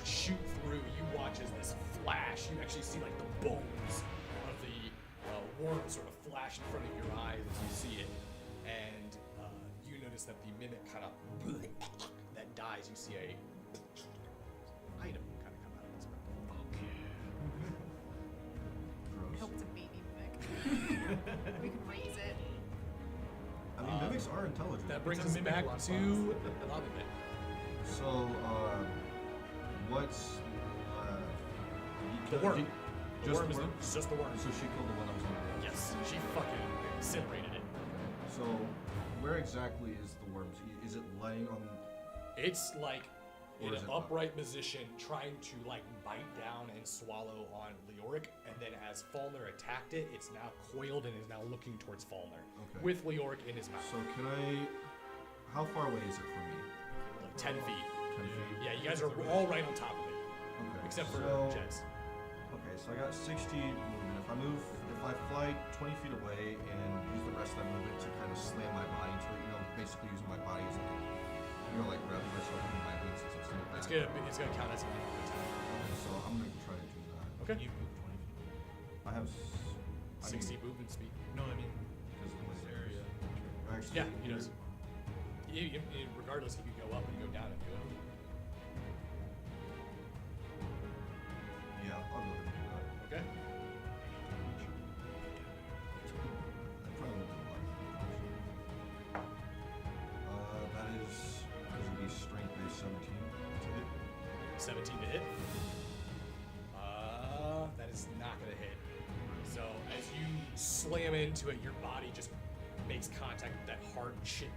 shoot through. You watch as this flash. You actually see like the bones of the worm sort of flash in front of your eyes as you see it. And you notice that the mimic kind of that dies. You see a item kind of come out of this weapon. I Gross. hope it's a baby mimic. We can raise it. I mean, mimics are intelligent. That brings It's a us mimic back lot to Lobbyman. So, what's The worm. The Just worm the is worm? it's just the worm. So she killed the one that was on the ground. Yes, she fucking incinerated it. So, where exactly is the worm? Is it laying on? It's like Or in is an it up? upright position, trying to like bite down and swallow on Leoric, and then as Falner attacked it, it's now coiled and is now looking towards Falner Okay. with Leoric in his mouth. So can I? How far away is it from me? Like 10 feet. 10 feet. Yeah, you guys are all right on top of it, Okay. except for so, Jez. Okay, so I got 60 movement. If I fly 20 feet away and use the rest of that movement to kind of slam my body into it, basically using my body as like, grab myself with my wings and something like that. It's gonna count as an attack. Okay, so I'm gonna try to do that. Okay. You move 20 feet. I have 60 movement speed. No, I mean, because of this area. Actually, Yeah, he does. Regardless, he could go up and go down and go. Yeah, I'll go ahead and do that. Okay. I probably would have done that is going to be strength base 17 to hit. 17 to hit. That is not gonna hit. So as you slam into it, your body just makes contact with that hard, shit,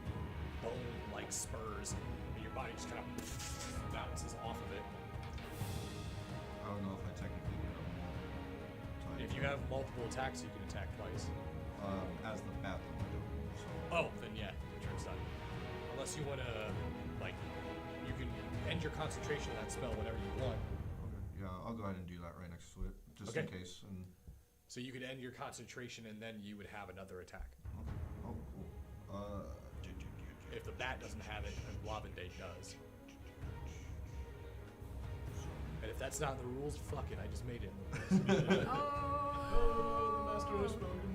bone-like spurs, and your body just kind of bounces off of it. I don't know if I technically get a more time. If you have multiple attacks, you can attack twice. As the bat, I don't. So. Oh, then yeah, your turn's done. Unless you want to, like, you can end your concentration on that spell whenever you want. Okay. Yeah, I'll go ahead and do that right next to it, just in Okay. case. And So you could end your concentration and then you would have another attack. okay. Oh, cool. If the bat doesn't have it, then Lavande does. And if that's not in the rules, fuck it, I just made it in the rules. Oh, the master has spoken.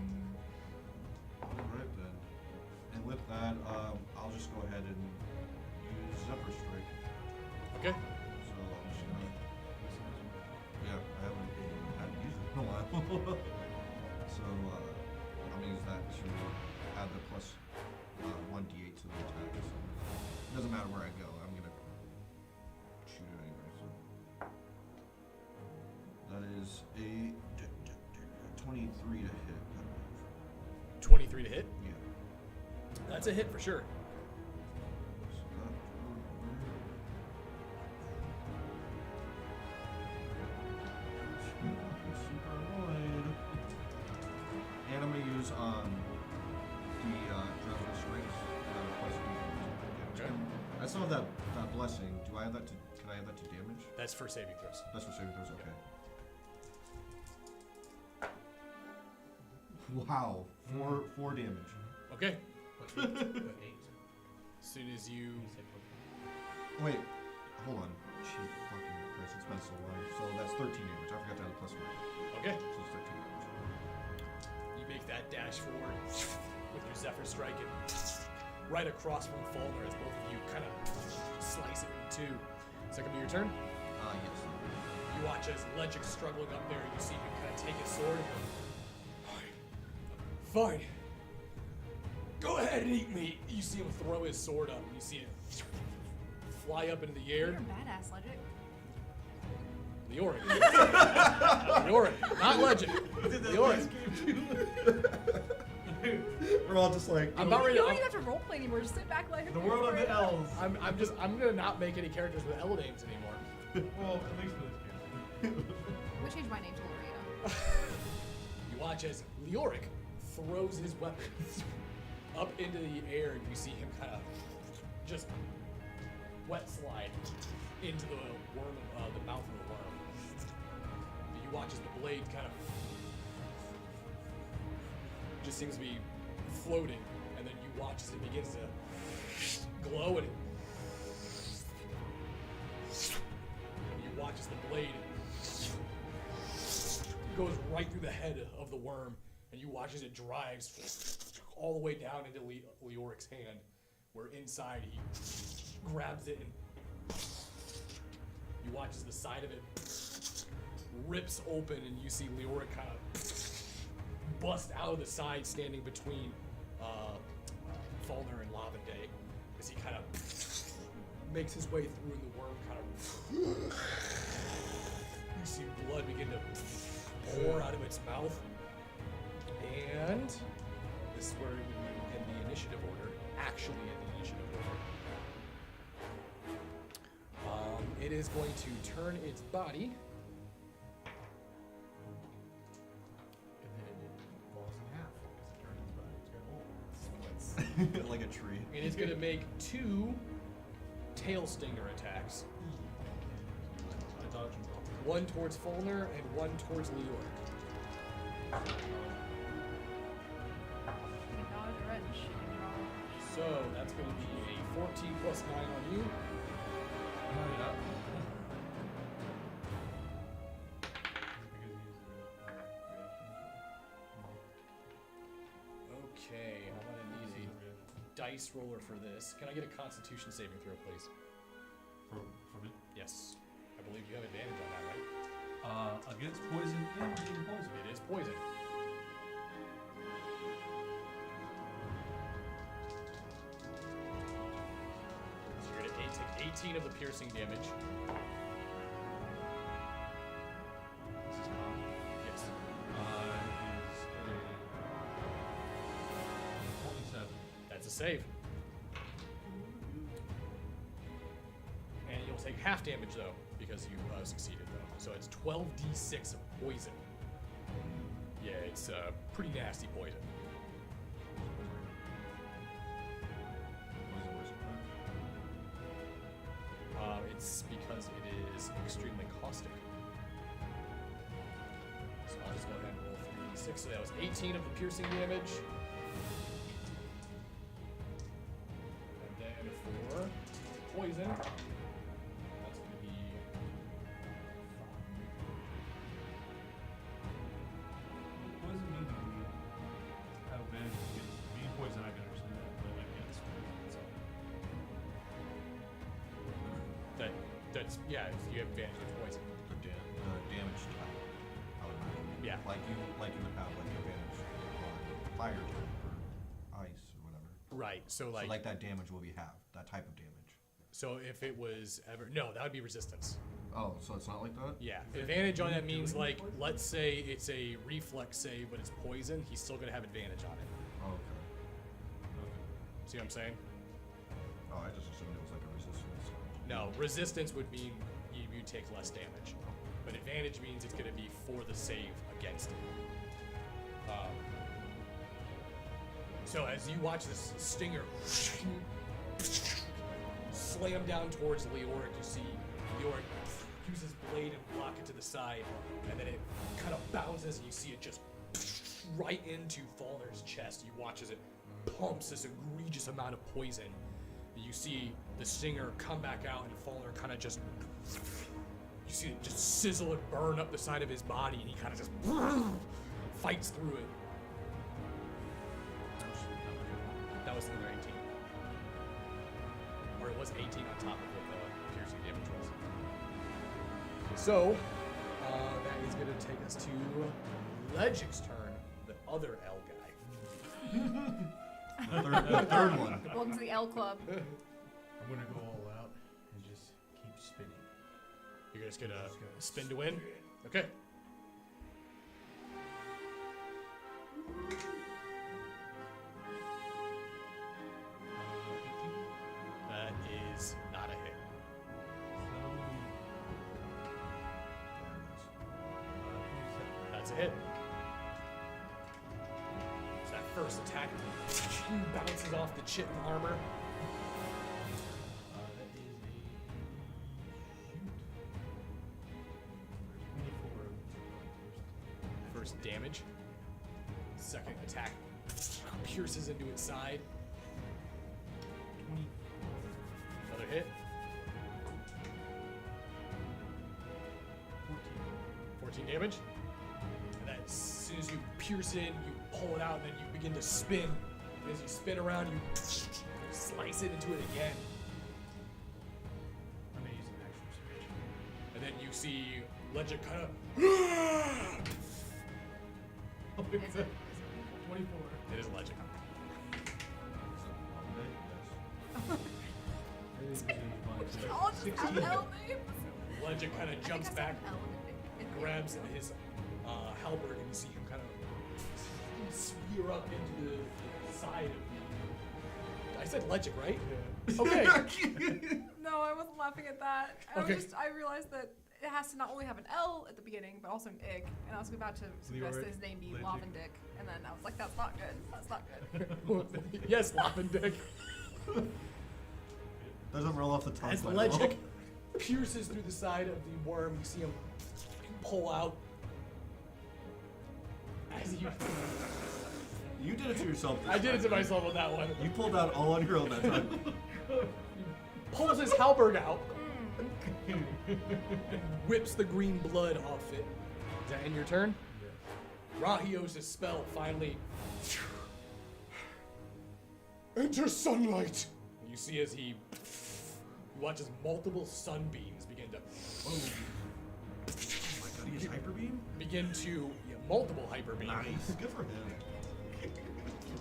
All right then. And with that, I'll just go ahead and use Zephyr Strike. Okay. So I'm just gonna. Yeah, I haven't had to use it in a while. So I'm gonna use that to add the plus 1d8 to the attack. So it doesn't matter where I go, I'm gonna shoot it anyway. So that is a 23 to hit. 23 to hit? Yeah. That's a hit for sure. So that super annoyed. And I'm gonna use the Dreadful Strength plus D4. Okay. I still have that blessing. Do I have that to? Can I add that to damage? That's for saving throws. That's for saving throws. Okay. Wow, four damage. Okay. But 8. As soon as you. Wait, hold on. Gee, fucking Christ, it's been so long. So that's 13 damage. I forgot to add a plus 1. Okay. So it's 13 damage. You make that dash forward with your Zephyr Strike and right across from Falner as both of you kind of slice it in two. Is that gonna be your turn? Yes. You watch as Legic's struggling up there. You see him kind of take his sword. Fine. Go ahead and eat me. You see him throw his sword up. You see it fly up into the You're air. a badass, Legit. Leoric. Leoric, not Legend. Leoric. We're all just like. I'm about ready You to. don't even have to roleplay anymore. Just sit back, let him The go world for of it. the elves. I'm gonna not make any characters with L names anymore. Well, at least for this game. I'm gonna change my name to Lorena. You watch as Leoric throws his weapon up into the air, and you see him kind of just wet slide into the worm, the mouth of the worm. You watch as the blade kind of just seems to be floating, and then you watch as it begins to glow, and you watch as the blade goes right through the head of the worm, and you watch as it drives all the way down into Leoric's hand, where inside he grabs it, and you watch as the side of it rips open, and you see Leoric kind of bust out of the side, standing between Falner and Lavande, as he kind of makes his way through, and the worm kind of you see blood begin to pour out of its mouth. And this is where it would be in the initiative order. Actually in the initiative order. it is going to turn its body. And then it falls in half because it turns its body. It's got holes. Splits. Like a tree. It is going to make 2 tail stinger attacks. I dodge and roll. One towards Fulner and one towards Leoric. You can dodge a wrench. You can draw. So that's going to be a 14 plus 9 on you. Yeah. Okay, I'm going to need a dice roller for this. Can I get a Constitution saving throw, please? For me? Yes. I believe you have advantage on that, right? Against poison and being poison. It is poison. So you're going to take 18 of the piercing damage. This is common. Yes. Is a 27. That's a save. And you'll take half damage, though, because you succeeded, though. So it's 12d6 of poison. Yeah, it's pretty nasty poison. What is the worst part? It's because it is extremely caustic. So I'll just go ahead and roll 3d6. So that was 18 of the piercing damage. And then for poison, that's going to be 5. What does it mean that we have advantage against being poison? I can understand that, but against so. That's yeah. You have advantage with poison. The damage type. I would imagine. Yeah. Like you would have like advantage on fire type or ice or whatever. Right. So So like, like that damage will be half. That type of damage. so if it was ever that would be resistance. Oh, so it's not like that? Yeah. Advantage on that means like let's say it's a reflex save, but it's poison. He's still gonna have advantage on it. Oh, okay. See what I'm saying? Oh, I just assumed it was like a resistance. No, resistance would mean you take less damage, but advantage means it's gonna be for the save against it. So as you watch this stinger slam down towards Leoric, you see Leoric use his blade and block it to the side, and then it kind of bounces, and you see it just right into Falner's chest. You watch as it pumps this egregious amount of poison. You see the stinger come back out, and Falner kind of just, you see it just sizzle and burn up the side of his body, and he kind of just fights through it. That was another 18. Or it was 18 on top of what the piercing damage was. So, that is going to take us to Legic's turn, the other L guy. The third one. Welcome to the L Club. I'm gonna go all out and just keep spinning. You're just going to spin to win? Okay. That is not a hit. That's a hit. So that first attack bounces off the chitin armor. That is a shoot. 24. First damage. Second attack pierces into its side. 20. Another hit. 14 damage. And then as soon as you pierce in, you pull it out, and then you begin to spin. And as you spin around, you slice it into it again. I'm gonna use an action switch. And then you see Legend kind of. Is it? 24. It is Legend. All just have L names. Legend kind of jumps I think I saw back, an L in it. grabs his halberd, and you see him kind of spear up into the side of the. I said Legend, right? Yeah. Okay. No, I wasn't laughing at that. Okay. I realized that it has to not only have an L at the beginning, but also an ick. And I was about to suggest that his name be Legic. Lavendick. And then I was like, that's not good. That's not good. Yes, Lavendick. Doesn't roll off the tongue. As the quite well. Legic pierces through the side of the worm, you see him pull out. As you, You did it to yourself. This I did it to time, man. myself with that one. You pulled out all on your own that time. Pulls his halberd out. And whips the green blood off it. Is that in your turn? Rahios' spell finally. Enter sunlight. You see as he watches multiple sunbeams begin to Oh my god, he has hyper beam? multiple hyper beams. Nice. Good for him.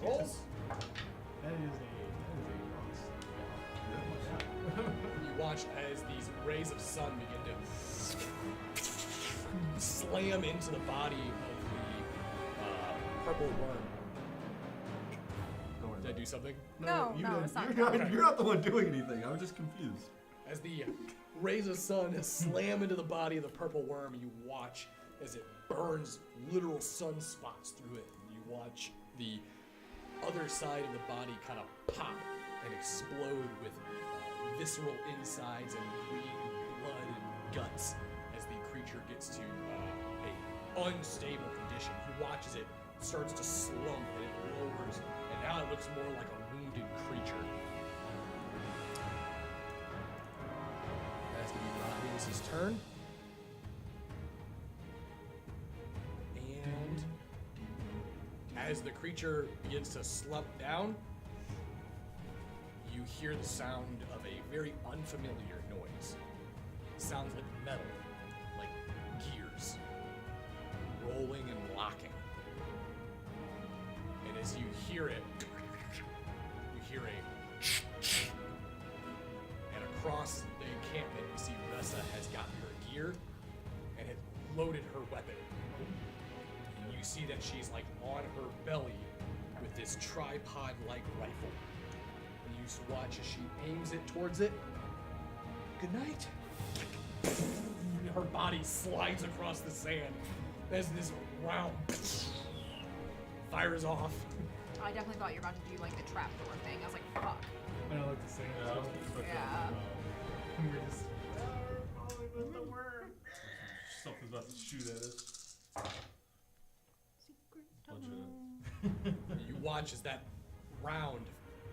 Rolls. That is a boss. You watch as these rays of sun begin to slam into the body of the purple worm. Don't worry Did I about do it. something? No, you no, did. it's not You're counting. you're not the one doing anything. I was just confused. As the rays of sun slam into the body of the purple worm, you watch as it burns literal sunspots through it. And you watch the other side of the body kind of pop and explode with visceral insides and green blood and guts as the creature gets to a unstable condition. He watches it starts to slump and it lowers, and now it looks more like a wounded creature. That's gonna be Rahios' turn. And as the creature begins to slump down, you hear the sound of a very unfamiliar noise. It sounds like metal, like gears, rolling and locking. And as you hear it, you hear and across the encampment, you see Ressa has gotten her gear and has loaded her weapon. And you see that she's like on her belly with this tripod-like rifle. And you just watch as she aims it towards it. Good night. Her body slides across the sand as this round fires off. I definitely thought you were about to do like the trapdoor thing. I was like, fuck. I know, like the same. Yeah, I was expecting Yeah. We were just following with the worm. something's about to shoot at us. Bunch of You watch as that round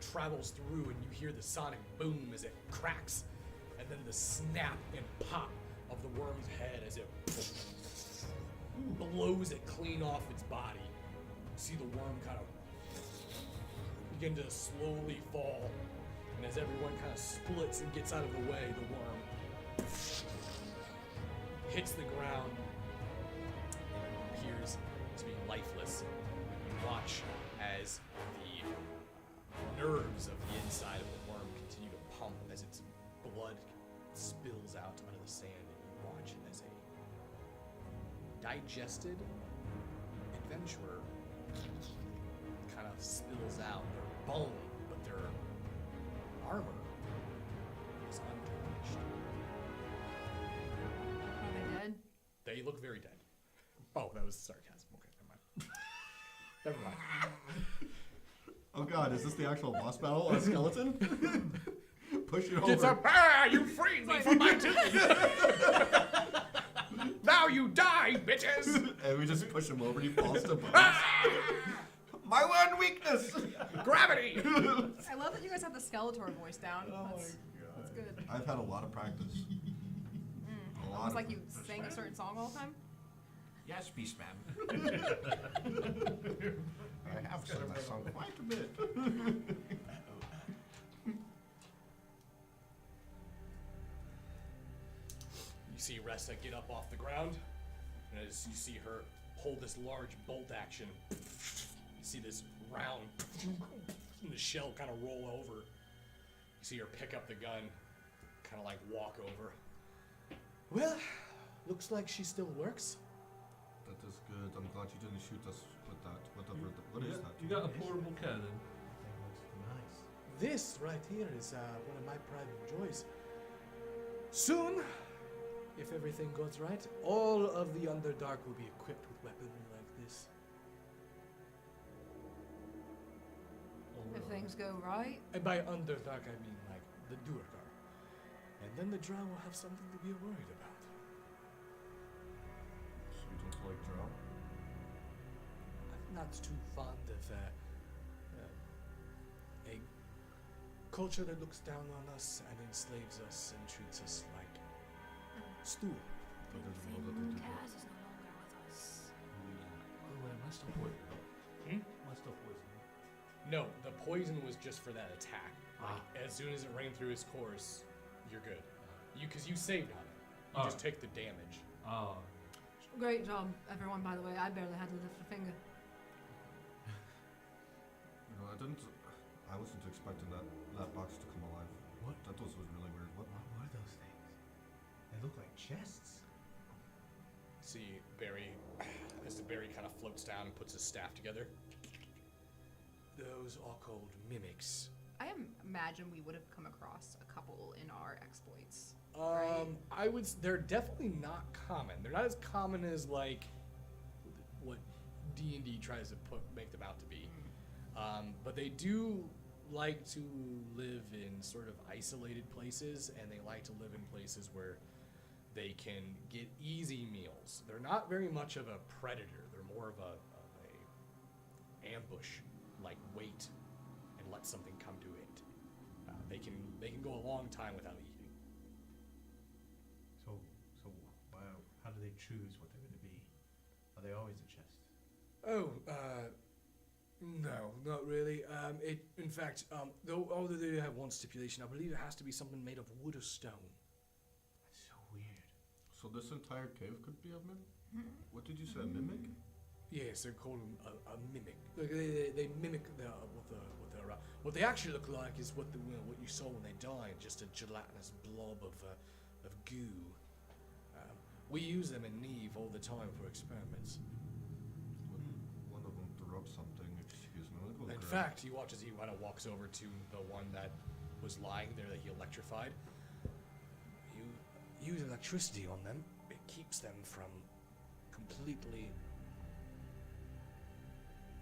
travels through and you hear the sonic boom as it cracks, and then the snap and pop of the worm's head as it blows it clean off its body. You see the worm kind of begin to slowly fall, and as everyone kind of splits and gets out of the way, the worm hits the ground and appears to be lifeless. You watch as the nerves of the inside of the worm continue to pump as its blood spills out onto the sand, and you watch as a digested adventurer kind of spills out. Their bone, but their armor is untouched. Are they dead? They look very dead. Oh, that was sarcasm. Okay, never mind. Never mind. Oh god, is this the actual boss battle on a skeleton? Push it over. Gets up. Ah, you freed me from my tomb. Now you die, bitches. And we just push him over and he falls to bones. Ah, My one weakness! gravity. I love that you guys have the Skeletor voice down. That's good. I've had a lot of practice. A lot Almost of like you practice. sang a certain song all the time. Yes, Beastman. I have sung that song quite a bit. You see Ressa get up off the ground, and as you see her hold this large bolt action, you see this round, and the shell kind of roll over. You see her pick up the gun, kind of like walk over. Well, looks like she still works. That is good. I'm glad you didn't shoot us with that. Whatever. What is that? You got a portable cannon. That looks nice. This right here is one of my private joys. Soon, if everything goes right, all of the Underdark will be equipped with weaponry like this. If things go right. And by Underdark, I mean like the Duergar. And then the Drow will have something to be worried about. So you don't like Drow? I'm not too fond of a culture that looks down on us and enslaves us and treats us like stool. But doesn't know that they do that. Kaz is no longer with us. By the way, am I still poisoned? Hmm? Am I still poisoned? No, the poison was just for that attack. Like, Ah. as soon as it ran through his course, you're good. Because you saved on it. You Ah. just take the damage. Oh. Great job, everyone, by the way. I barely had to lift a finger. You know, I wasn't expecting that box to come alive. What? That was really weird. What? What are those things? They look like chests. See Barry, as the Barry kind of floats down and puts his staff together. Those are called mimics. I imagine we would have come across a couple in our exploits. Right. They're definitely not common. They're not as common as like what D&D tries to make them out to be. But they do like to live in sort of isolated places, and they like to live in places where they can get easy meals. They're not very much of a predator. They're more of a ambush, like wait and let something come to it. They can go a long time without eating. So how do they choose what they're going to be? Are they always a chest? Oh, no, not really. In fact, although they have one stipulation, I believe it has to be something made of wood or stone. That's so weird. So this entire cave could be a mimic? What did you say, a mimic? Yes, they're called a mimic. Like, they mimic what they actually look like is what you saw when they died, just a gelatinous blob of goo. We use them in Neve all the time for experiments. One of them threw up something. Excuse me. Let me go In grab- fact, he watches. He kind of walks over to the one that was lying there that he electrified. You use electricity on them. It keeps them from completely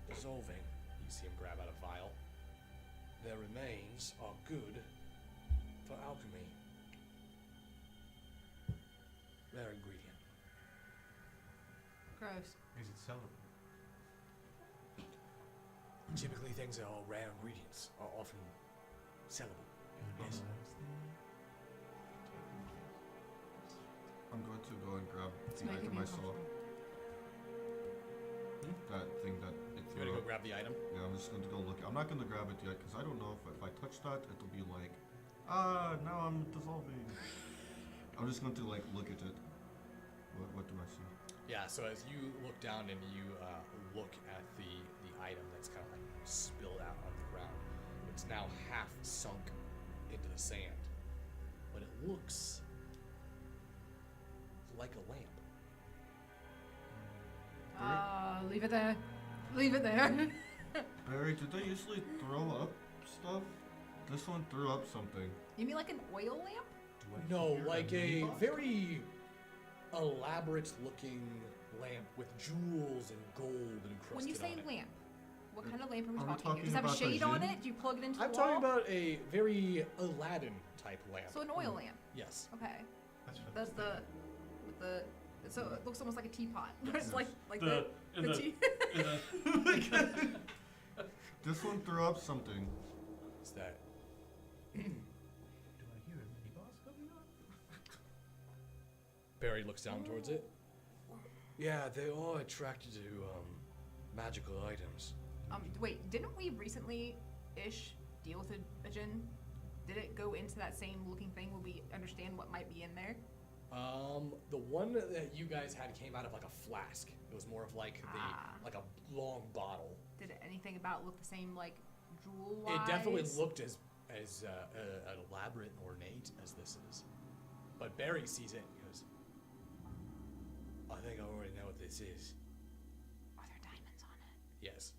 dissolving. You see him grab out a vial. Their remains are good for alchemy. Their ingredient. Gross. Is it sellable? Typically, things that are rare ingredients are often sellable. Yes. I'm going to go and grab It's the making item me I saw. That thing that it You threw gotta go up. grab the item. Yeah, I'm just going to go look. I'm not going to grab it yet because I don't know if I touch that, it'll be like, now I'm dissolving. I'm just going to like look at it. What do I see? Yeah, so as you look down and you look at the item that's kind of like spilled out on the ground, it's now half sunk into the sand. But it looks like a lamp. Leave it there. Leave it there. Barry, did they usually throw up stuff? This one threw up something. You mean like an oil lamp? No, like a very elaborate looking lamp with jewels and gold encrusted When you say on it. lamp, what kind of lamp are we Are we talking? talking Does it have a about the shade on gin? it? Do you plug it into I'm the wall? talking about a very Aladdin type lamp. So an oil lamp. Yes. Okay. That's what That's with the. So it looks almost like a teapot. It's like The- the in the- tea. This one threw up something. What's that? Do I hear a mini boss coming up? Barry looks down towards it. Yeah, they are attracted to magical items. Wait, didn't we recently-ish deal with a djinn? Did it go into that same looking thing? Will we understand what might be in there? The one that you guys had came out of like a flask. It was more of like like a long bottle. Did anything about look the same, like jewel-wise? It definitely looked as elaborate and ornate as this is. But Barry sees it and goes, I think I already know what this is. Are there diamonds on it? Yes.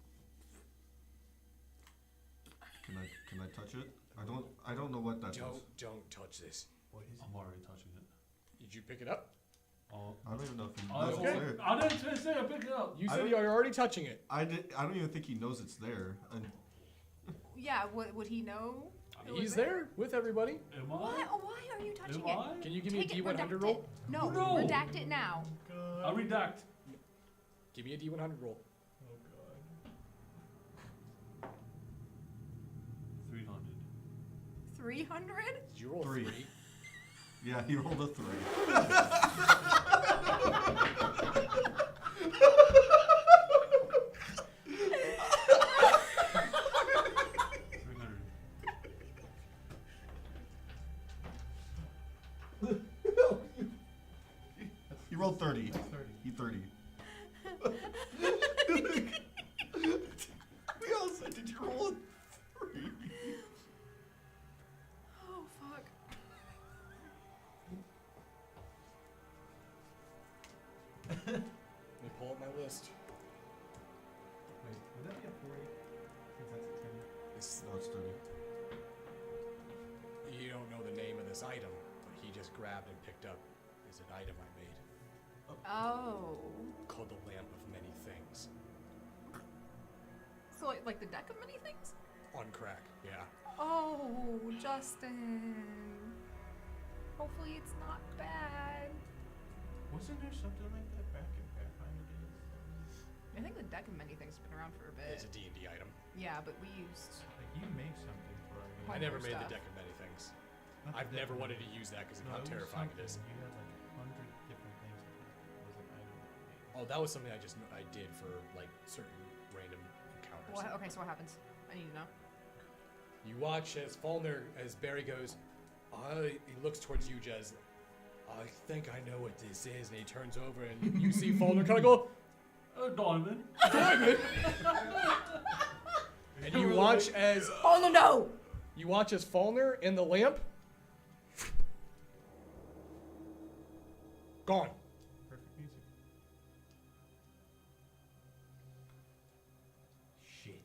Can I touch it? I don't know what that is. Don't touch this. What is I'm already touching it. Did you pick it up? Oh, I don't even know if he I, knows it's there. I didn't say I picked it up. You I said don't- you're already touching it. I don't even think he knows it's there. And Yeah, would he know? it was He's there with everybody. Am Why? I? Oh, why are you touching Am it? I? Can you give me Take a it, D100 redact roll? it. No, No. redact it now. I redact. Give me a D100 roll. Oh god. 300. 300? Did you roll 3. 3? yeah, he rolled a 3. He rolled 30. 30. He 30. We all said, did you roll a 3? Oh, fuck. Let me pull up my list. Wait, would that be a 40? Since that's a 10. This, No, it's 30. you don't know the name of this item, but he just grabbed and picked up is an item I made Oh. called the Lamp of Many Things. So, like the deck of many things? On crack, yeah. Oh, Justin. Hopefully it's not bad. Wasn't there something like that back in Pathfinder days? I think the deck of many things has been around for a bit. It's a D&D item. Yeah, but we used. Like you make something for our I game. never made the stuff. Deck of Many Things. Not I've the never deck wanted of- to use that because of No, how it was terrifying it is. something. You had like 100 different things. It was an item that you made. Oh, that was something I did for like certain random encounters. What? Okay, so what happens? I need to know. You watch as Falner, as Barry goes, he looks towards you, Jez. I think I know what this is, and he turns over, and you see Falner kind of go, Diamond. Diamond! And you watch as Oh no! Falner in the lamp gone. Perfect music. Shit.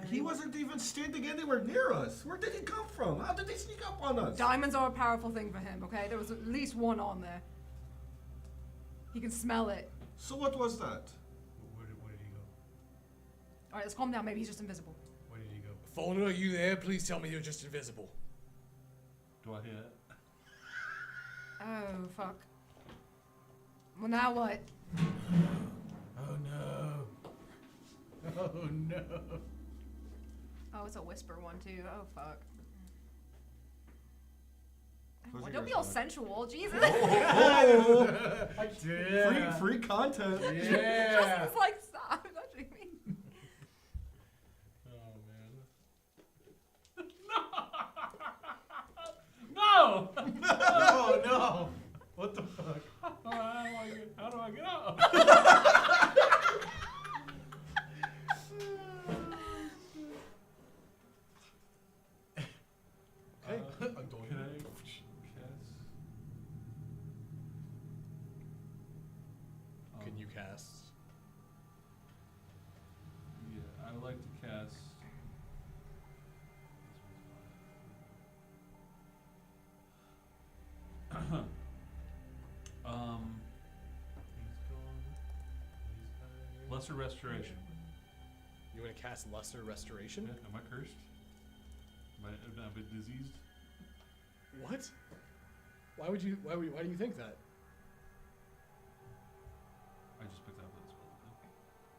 He wasn't even standing anywhere near us. Where did he come from? How did he sneak up on us? Diamonds are a powerful thing for him, okay? There was at least one on there. He can smell it. So what was that? Where did he go? Alright, let's calm down. Maybe he's just invisible. Where did he go? Falner, are you there? Please tell me you're just invisible. Do I hear it? Oh, fuck. Well, now what? Oh no. Oh no. Oh, it's a whisper one too. Oh fuck. Close Well, your don't be ears, all man. sensual, Jesus. Free content. Yeah. Justin's like, stop touching me. Oh man. No! Oh no. What the fuck? How do I get out? Okay. Can I cast? Can you cast? Yeah, I would like to cast. He's gone. He's hiding. Lesser Restoration. You want to cast Lesser Restoration? Yeah, am I cursed? Am I diseased? What? Why do you think that? I just picked up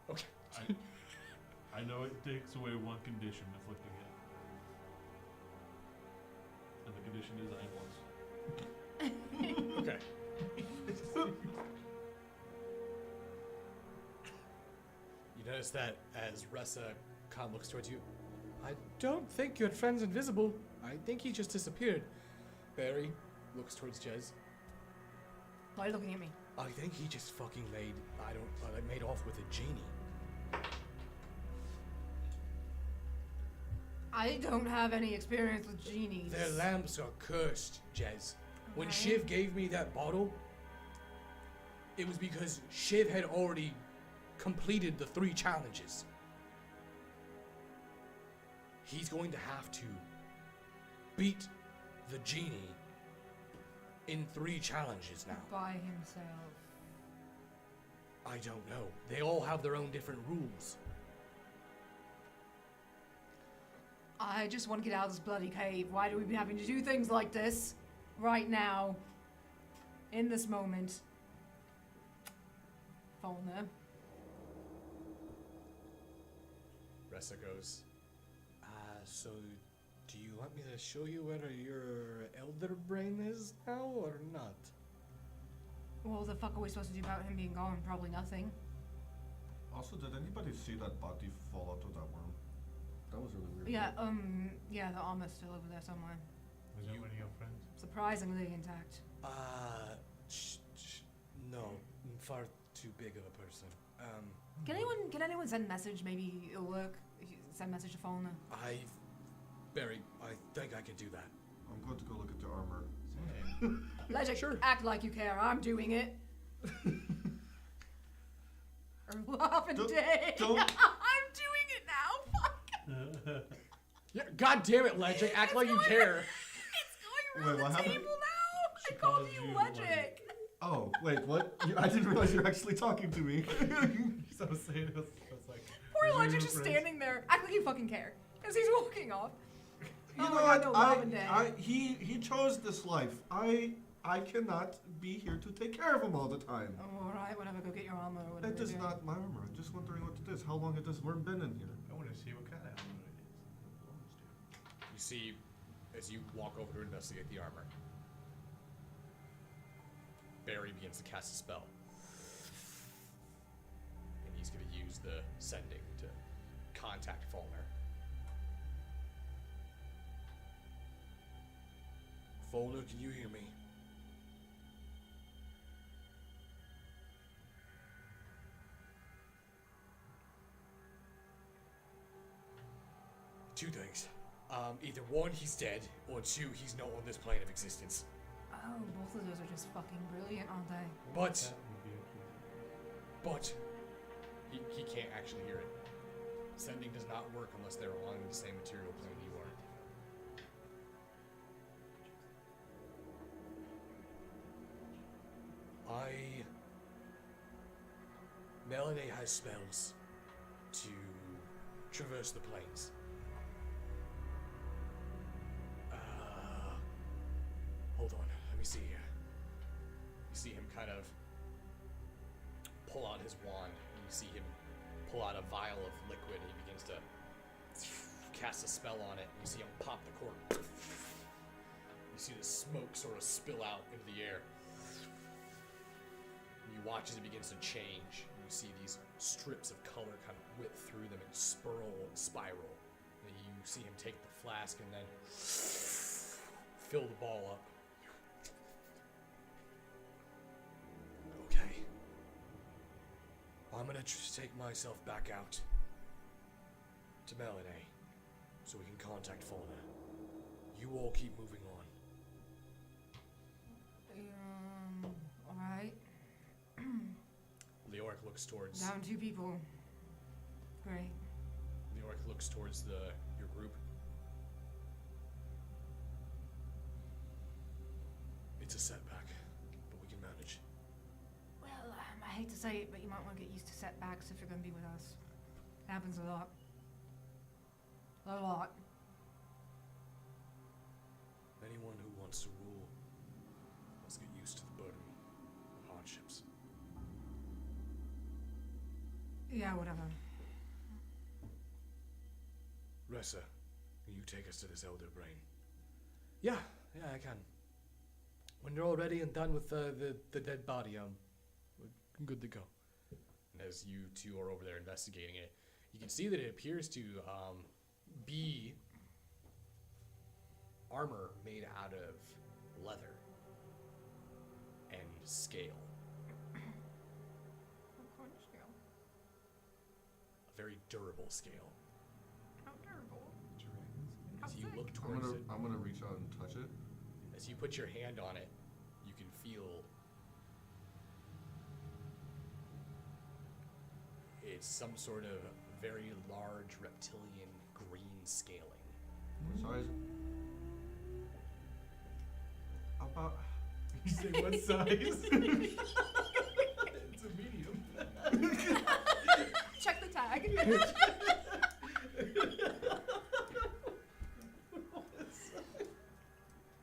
that spell. Okay. I know it takes away one condition afflicting it. And the condition is I am once. Okay. You notice that as Ressa Khan looks towards you. I don't think your friend's invisible. I think he just disappeared. Barry looks towards Jez. Why are you looking at me? I think he just fucking made off with a genie. I don't have any experience with genies. Their lamps are cursed, Jez. When Okay. Shiv gave me that bottle, it was because Shiv had already completed the 3 challenges. He's going to have to beat the genie in 3 challenges now. By himself. I don't know. They all have their own different rules. I just want to get out of this bloody cave. Why do we be having to do things like this? Right now. In this moment. Fauna. Ressa goes, so do you want me to show you where your elder brain is now or not? What the fuck are we supposed to do about him being gone? Probably nothing. Also, did anybody see that body fall out of that worm? That was really weird. Yeah, the armor's still over there somewhere. Was that one of your friends? Surprisingly intact. No, far too big of a person. Can anyone send message? Maybe it'll work. If you send message to Fauna. I think I can do that. I'm going to go look at the armor. Legend, Sure. act like you care. I'm doing it. Laughing day. don't- I'm doing it now. Fuck. Yeah, God damn it, Legic, act like you care. It's going Wait, around what the happened? table now. She I called calls you you Legic. Oh, wait, what? I didn't realize you were actually talking to me. So I was saying, I was like, Poor was Legic your just friends? standing there. Act like you fucking care. As he's walking off. You Oh know my what? God, no, Robin Day. He chose this life. I cannot be here to take care of him all the time. Oh, alright, whatever. Go get your armor. Or whatever That you're is doing. not my armor. I'm just wondering what it is. How long has this worm been in here? I want to see what kind of armor it is. The worms do. You see, as you walk over to investigate the armor, Barry begins to cast a spell. And he's going to use the sending to contact Faulkner. Faulkner, can you hear me? Two things. Either 1, he's dead, or 2, he's not on this plane of existence. Oh, both of those are just fucking brilliant, aren't they? But That would be okay. But he can't actually hear it. Sending does not work unless they're on the same material plane you are. Melanie has spells to traverse the planes. Hold on, let me see here. You see him kind of pull out his wand, and you see him pull out a vial of liquid, and he begins to cast a spell on it, and you see him pop the cork. You see the smoke sort of spill out into the air. And you watch as it begins to change, and you see these strips of color kind of whip through them and spiral. And you see him take the flask and then fill the ball up. Okay. I'm gonna take myself back out to Melanie so we can contact Fauna. You all keep moving on. Alright. Leoric looks towards Down 2 people. Great. Leoric looks towards your group. It's a setback, but we can manage. Well, I hate to say it, but you might want to get used to setbacks if you're going to be with us. It happens a lot. A lot. Anyone who wants to rule must get used to the burden of hardships. Yeah, whatever. Ressa, can you take us to this elder brain? Yeah, I can. When you're all ready and done with the dead body, we're good to go. And as you two are over there investigating it, you can see that it appears to be armor made out of leather and scale. What kind of scale? A very durable scale. How durable? Dragons. How As you sick. look towards it, I'm gonna reach out and touch it. as you put your hand on it, you can feel it's some sort of very large reptilian green scaling. What size? About. You say what size? It's a medium. Check the tag.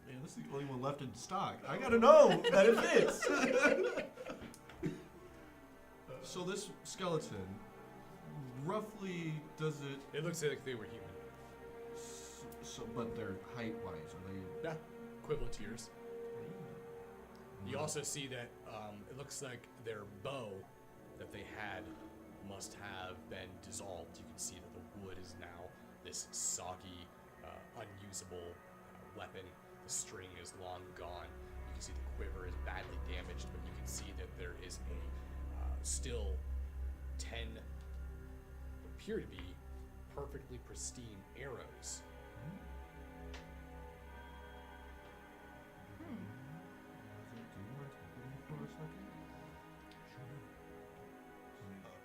Man, this is the only one left in stock. I gotta know that it fits. So this skeleton, roughly, does it? It looks like they were human. So, but their height-wise, are they? Yeah, equivalent to yours. You also see that it looks like their bow that they had must have been dissolved. You can see that the wood is now this soggy, unusable weapon. The string is long gone. You can see the quiver is badly damaged, but you can see that there is a still 10 appear to be perfectly pristine arrows. Do you mind helping me for a second? Sure.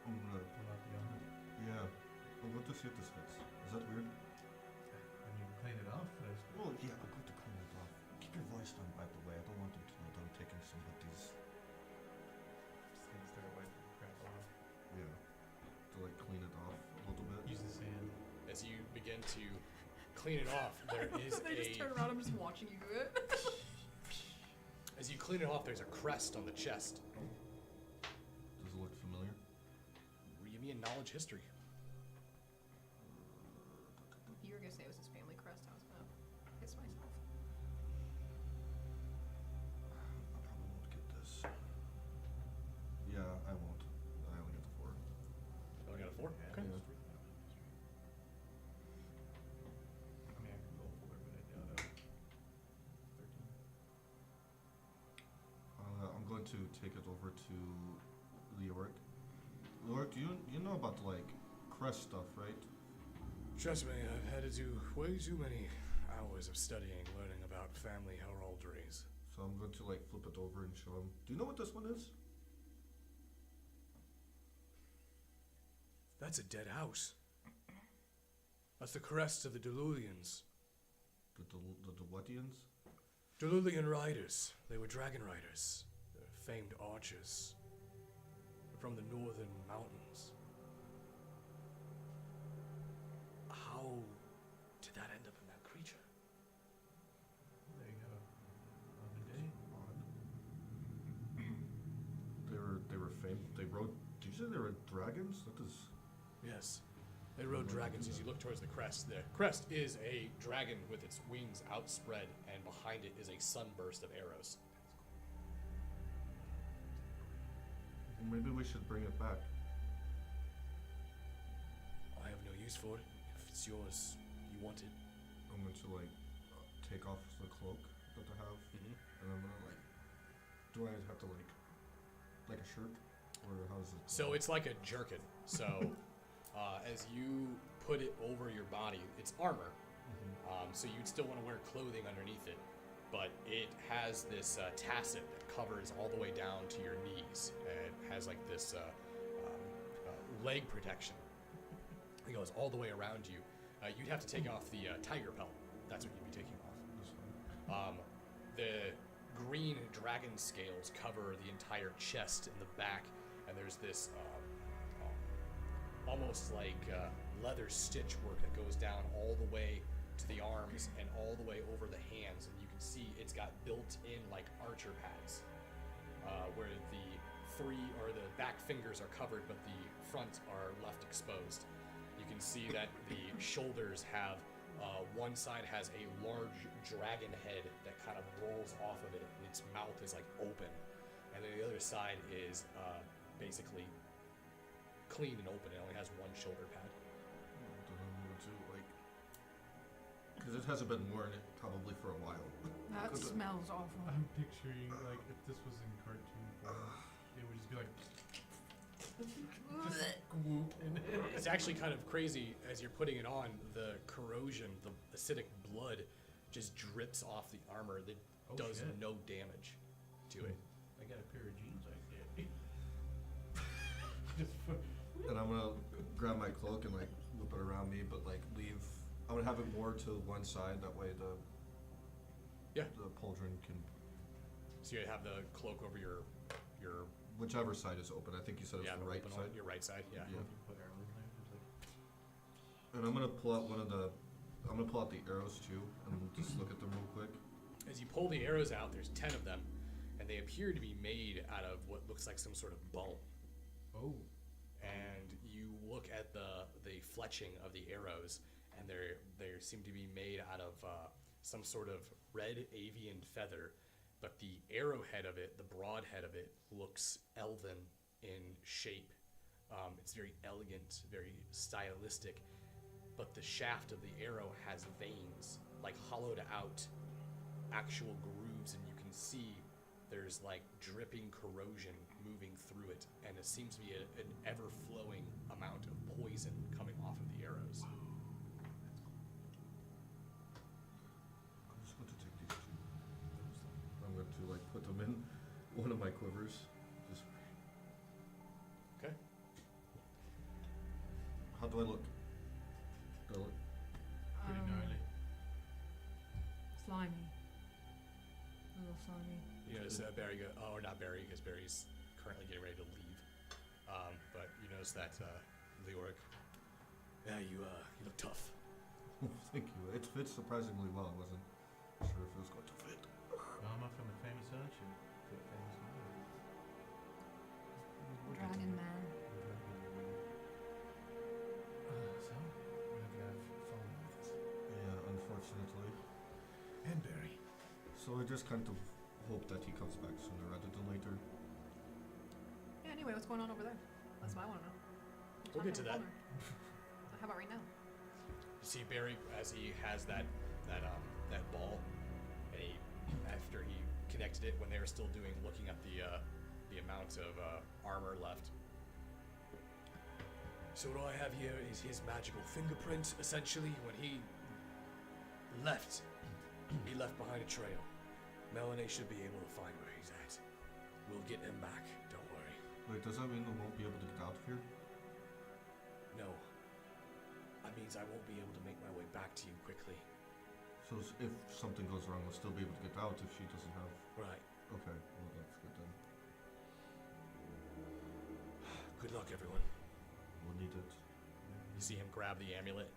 I'm gonna. Pull out the armor. Yeah. I'm going to see if this fits. Is that weird? I mean, clean it off first. Well, yeah, I'm going to clean it off. Keep your voice down, by the way. I don't want them to know that I'm taking somebody's. Just gonna start wiping the crap off. Yeah. To like clean it off a little bit. Use the sand. As you begin to clean it off, there is They just turn around. I'm just watching you do it. as you clean it off, there's a crest on the chest. Does it look familiar? Give me a knowledge history. You were gonna say it was his family crest. I was gonna piss myself. I probably won't get this. Yeah, I won't. I only get the 4. Oh, I got a 4? Yeah, Okay. Yeah. I mean, I could roll for it, but I doubt it. 13. I'm going to take it over to Leoric. Leoric, do you know about like crest stuff, right? Trust me, I've had to do way too many hours of studying, learning about family heraldries. So I'm going to like flip it over and show him. Do you know what this one is? That's a dead house. That's the crest of the Delulians. The Dewettians? Delulian riders. They were dragon riders. They're famed archers. From the northern mountains. How did that end up in that creature? They got on the day. Odd. They were famed. They rode. Did you say they were dragons? That is. Yes. They rode dragons. As you look towards the crest, the crest is a dragon with its wings outspread, and behind it is a sunburst of arrows. Maybe we should bring it back. I have no use for it. If it's yours, you want it. I'm going to like take off the cloak that I have, Mm-hmm. and I'm gonna like. Do I have to like a shirt, or how does it? So it's like a jerkin. So as you put it over your body, it's armor. So you'd still want to wear clothing underneath it, but it has this tasset that covers all the way down to your knees. It has like this leg protection. It goes all the way around you. You'd have to take off the tiger pelt. That's what you'd be taking off. This one. The green dragon scales cover the entire chest and the back, and there's this almost like leather stitch work that goes down all the way to the arms and all the way over the hands, and you can see it's got built-in like archer pads, where the back fingers are covered, but the front are left exposed. You can see that the shoulders have one side has a large dragon head that kind of rolls off of it, and its mouth is like open, and then the other side is basically clean and open. It only has one shoulder pad. Then I'm going to like. Because it hasn't been worn probably for a while. That smells awful. I'm picturing, like, if this was in cartoon form, it would just be like. Just whoop in it. It's actually kind of crazy as you're putting it on. The corrosion, the acidic blood, just drips off the armor that Oh, does shit. no damage to it. I got a pair of jeans like that. Just for. And I'm gonna grab my cloak and like whip it around me, but like leave. I'm gonna have it more to one side. That way the Yeah. pauldron can. So you have the cloak over your Whichever side is open. I think you said it's the right open side. on your right side. Yeah. Yeah. Put arrows in there, just like And I'm gonna pull out I'm gonna pull out the arrows too, and just look at them real quick. As you pull the arrows out, there's 10 of them, and they appear to be made out of what looks like some sort of bone. Oh. And you look at the fletching of the arrows, and they seem to be made out of some sort of red avian feather, but the arrowhead of it, the broad head of it, looks elven in shape. It's very elegant, very stylistic, but the shaft of the arrow has veins, like hollowed out actual grooves, and you can see there's like dripping corrosion moving through it, and it seems to be an ever-flowing amount of poison coming off of the arrows. I'm just going to take these two. I'm going to like put them in one of my quivers. Just. Okay. How do I look? Do I look? pretty gnarly. Slimy. A little slimy. You notice Barry or not Barry, because Barry's currently getting ready to leave. But you notice that Leoric, yeah, you look tough. Thank you. It fits surprisingly well. I wasn't sure if it was going to fit. I'm from a famous archer to a famous man. Dragon man. So, we have fallen with us. Yeah, unfortunately. And Barry. So I just kind of hope that he comes back sooner rather than later. Yeah, anyway, what's going on over there? That's what I want to know. We'll get to that. How about right now? You see Barry as he has that ball, and after he connected it when they were still looking at the amount of armor left. So what I have here is his magical fingerprint. Essentially, when he left behind a trail. Melanie should be able to find where he's at. We'll get him back. Don't worry. Wait, does that mean we won't be able to get out of here? No. That means I won't be able to make my way back to you quickly. So if something goes wrong, we'll still be able to get out if she doesn't have... Right. Okay, well that's good then. Good luck, everyone. We'll need it. You see him grab the amulet.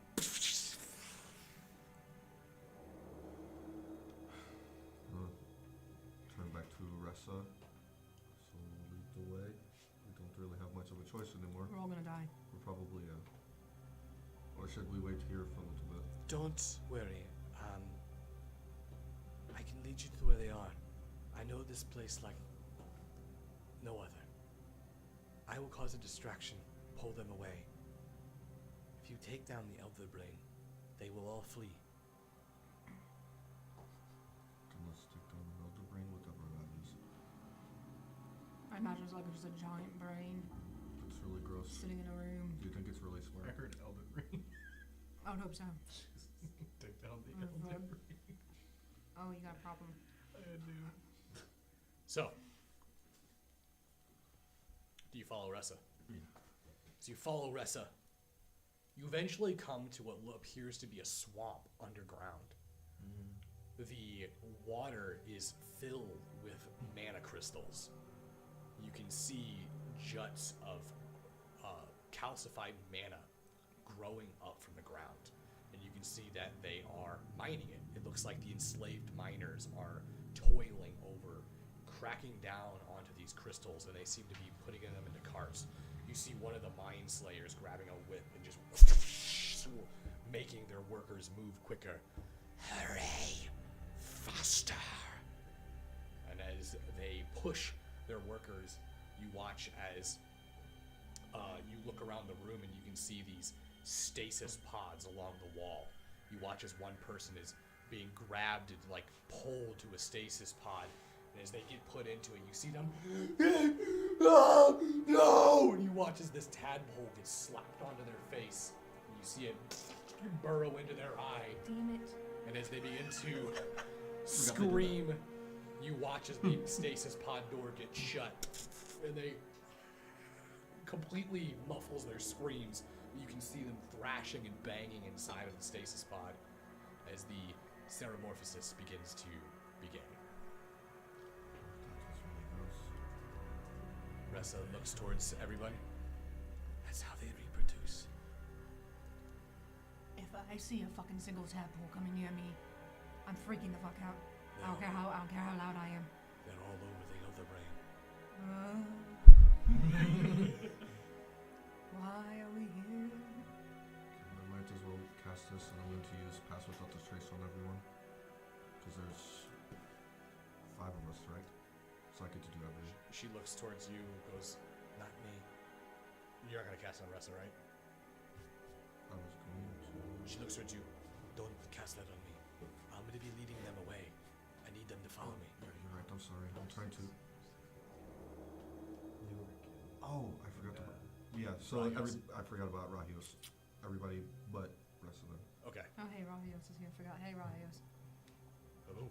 Turn back to Ressa. So we'll lead the way. We don't really have much of a choice anymore. We're all gonna die. We're probably, or should we wait here for a little bit? Don't worry. I can lead you to where they are. I know this place like no other. I will cause a distraction, pull them away. If you take down the Elder Brain, they will all flee. Then let's take down the Elder Brain, whatever that is. I imagine it's like just a giant brain It's really gross. sitting in a room. Do you think it's really I smart? heard Elder Ring. I would hope so. Take down the Mhm. Elder Ring. Oh, you got a problem. I do. So, do you follow Ressa? Yeah. So you follow Ressa. You eventually come to what appears to be a swamp underground. The water is filled with mana crystals. You can see juts of calcified mana growing up from the ground. And you can see that they are mining it. It looks like the enslaved miners are toiling over, cracking down onto these crystals, and they seem to be putting them into carts. You see one of the mine slayers grabbing a whip and just making their workers move quicker. Hurry! Faster! And as they push their workers, you watch as you look around the room and you can see these stasis pods along the wall. You watch as one person is being grabbed and like pulled to a stasis pod, and as they get put into it, you see them. No! No! And you watch as this tadpole gets slapped onto their face, and you see it burrow into their eye. Damn it. And as they begin to scream, you watch as the stasis pod door gets shut, and they completely muffles their screams. You can see them thrashing and banging inside of the stasis pod as the Ceramorphosis begins to begin. Ressa looks towards everyone. That's how they reproduce. If I see a fucking single tadpole coming near me, I'm freaking the fuck out. I don't care how loud I am. They're all over the other brain. Why are we here? I might as well cast this, and I'm going to use Pass Without a Trace on everyone. Because there's 5 of us, right? So I get to do everything. She looks towards you, goes, not me. You're not gonna cast on Ressa, right? I was going to... She looks towards you. Don't cast that on me. I'm gonna be leading them away. I need them to follow me. Yeah, you're right. I'm sorry. I'm trying to... Oh, I forgot to... Yeah, so Rahios. I forgot about Rahios. Everybody but rest of them. Okay. Oh, hey, Rahios is here. Forgot. Hey, Rahios. Hello.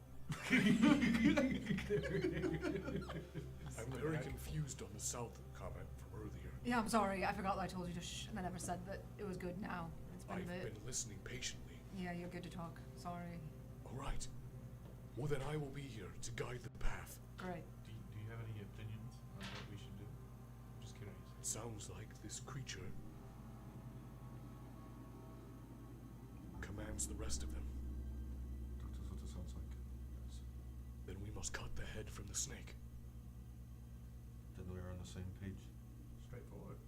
I'm very confused on the south comment from earlier. Yeah, I'm sorry. I forgot that I told you to shh, and I never said that it was good now. It's been I've a bit. been listening patiently. Yeah, you're good to talk. Sorry. All right. Well, then I will be here to guide the path. Great. Do you have any opinions on what we should do? Just curious. It sounds like this creature commands the rest of them. That's what it sounds like. Yes. Then we must cut the head from the snake. Then we're on the same page. Straightforward.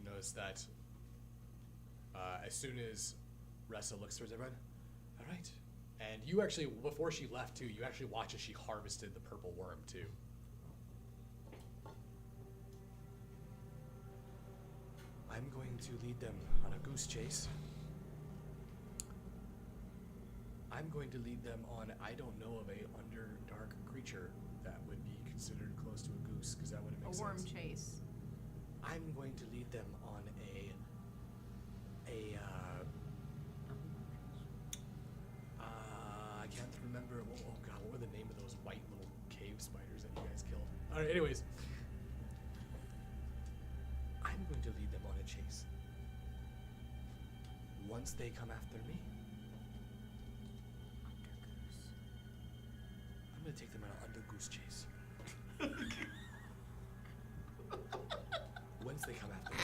Notice that as soon as Ressa looks towards everyone, all right. And you actually, before she left too, you actually watch as she harvested the purple worm too. I'm going to lead them on a goose chase. I'm going to lead them on, I don't know of a underdark creature that would be considered close to a goose, because that wouldn't make A sense. worm chase. I'm going to lead them on I can't remember. Oh god, what were the name of those white little cave spiders that you guys killed? All right, anyways, I'm going to lead them on a chase. Once they come after me, I'm going to take them on an under goose chase. Once they come after me,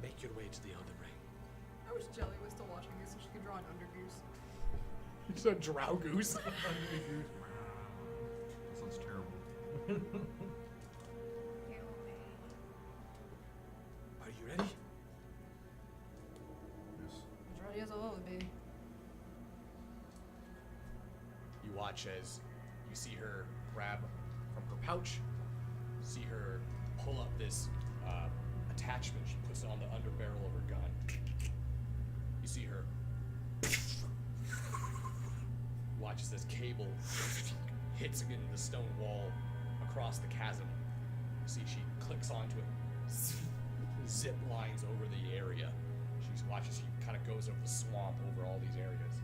make your way to the other brain. I wish Jelly was still watching this so she could draw an undergoose. It's a drow goose. That sounds terrible. Are you ready? Yes. As ready as I'll be. You watch as you see her grab from her pouch, see her pull up this attachment. She puts it on the underbarrel of her gun. You see her watch as this cable hits against the stone wall across the chasm. You see she clicks onto it, zip lines over the area. She watches, she kind of goes over the swamp over all these areas.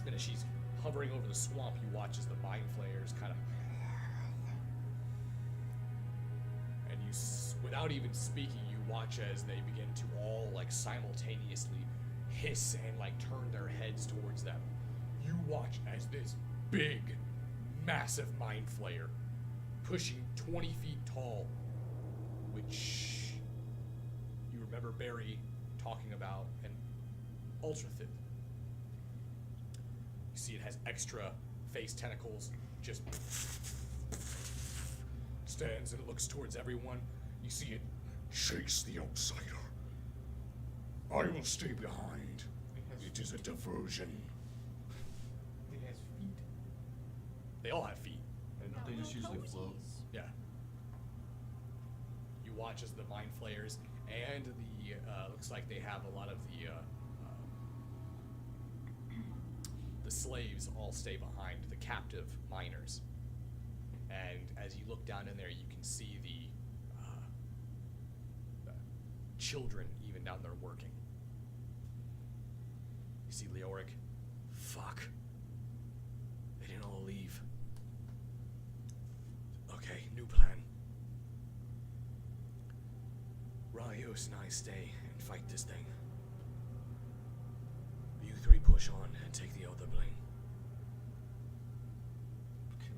And as she's hovering over the swamp, you watch as the mind flayers kind of, and you, without even speaking, you watch as they begin to all like simultaneously hiss and like turn their heads towards them. You watch as this big, massive mind flayer, pushing 20 feet tall, which you remember Barry talking about, an ultrathid. You see it has extra face tentacles, just stands and looks towards everyone. You see it chase the outsider. I will stay behind. It is a diversion. It has feet. They all have feet. And they just usually float. Yeah. You watch as the mind flayers and the looks like they have a lot of the slaves all stay behind, the captive miners. And as you look down in there, you can see the children even down there working. You see Leoric. Fuck. They didn't all leave. Okay, new plan. Raios and I stay and fight this thing. You three push on and take the other plane. Can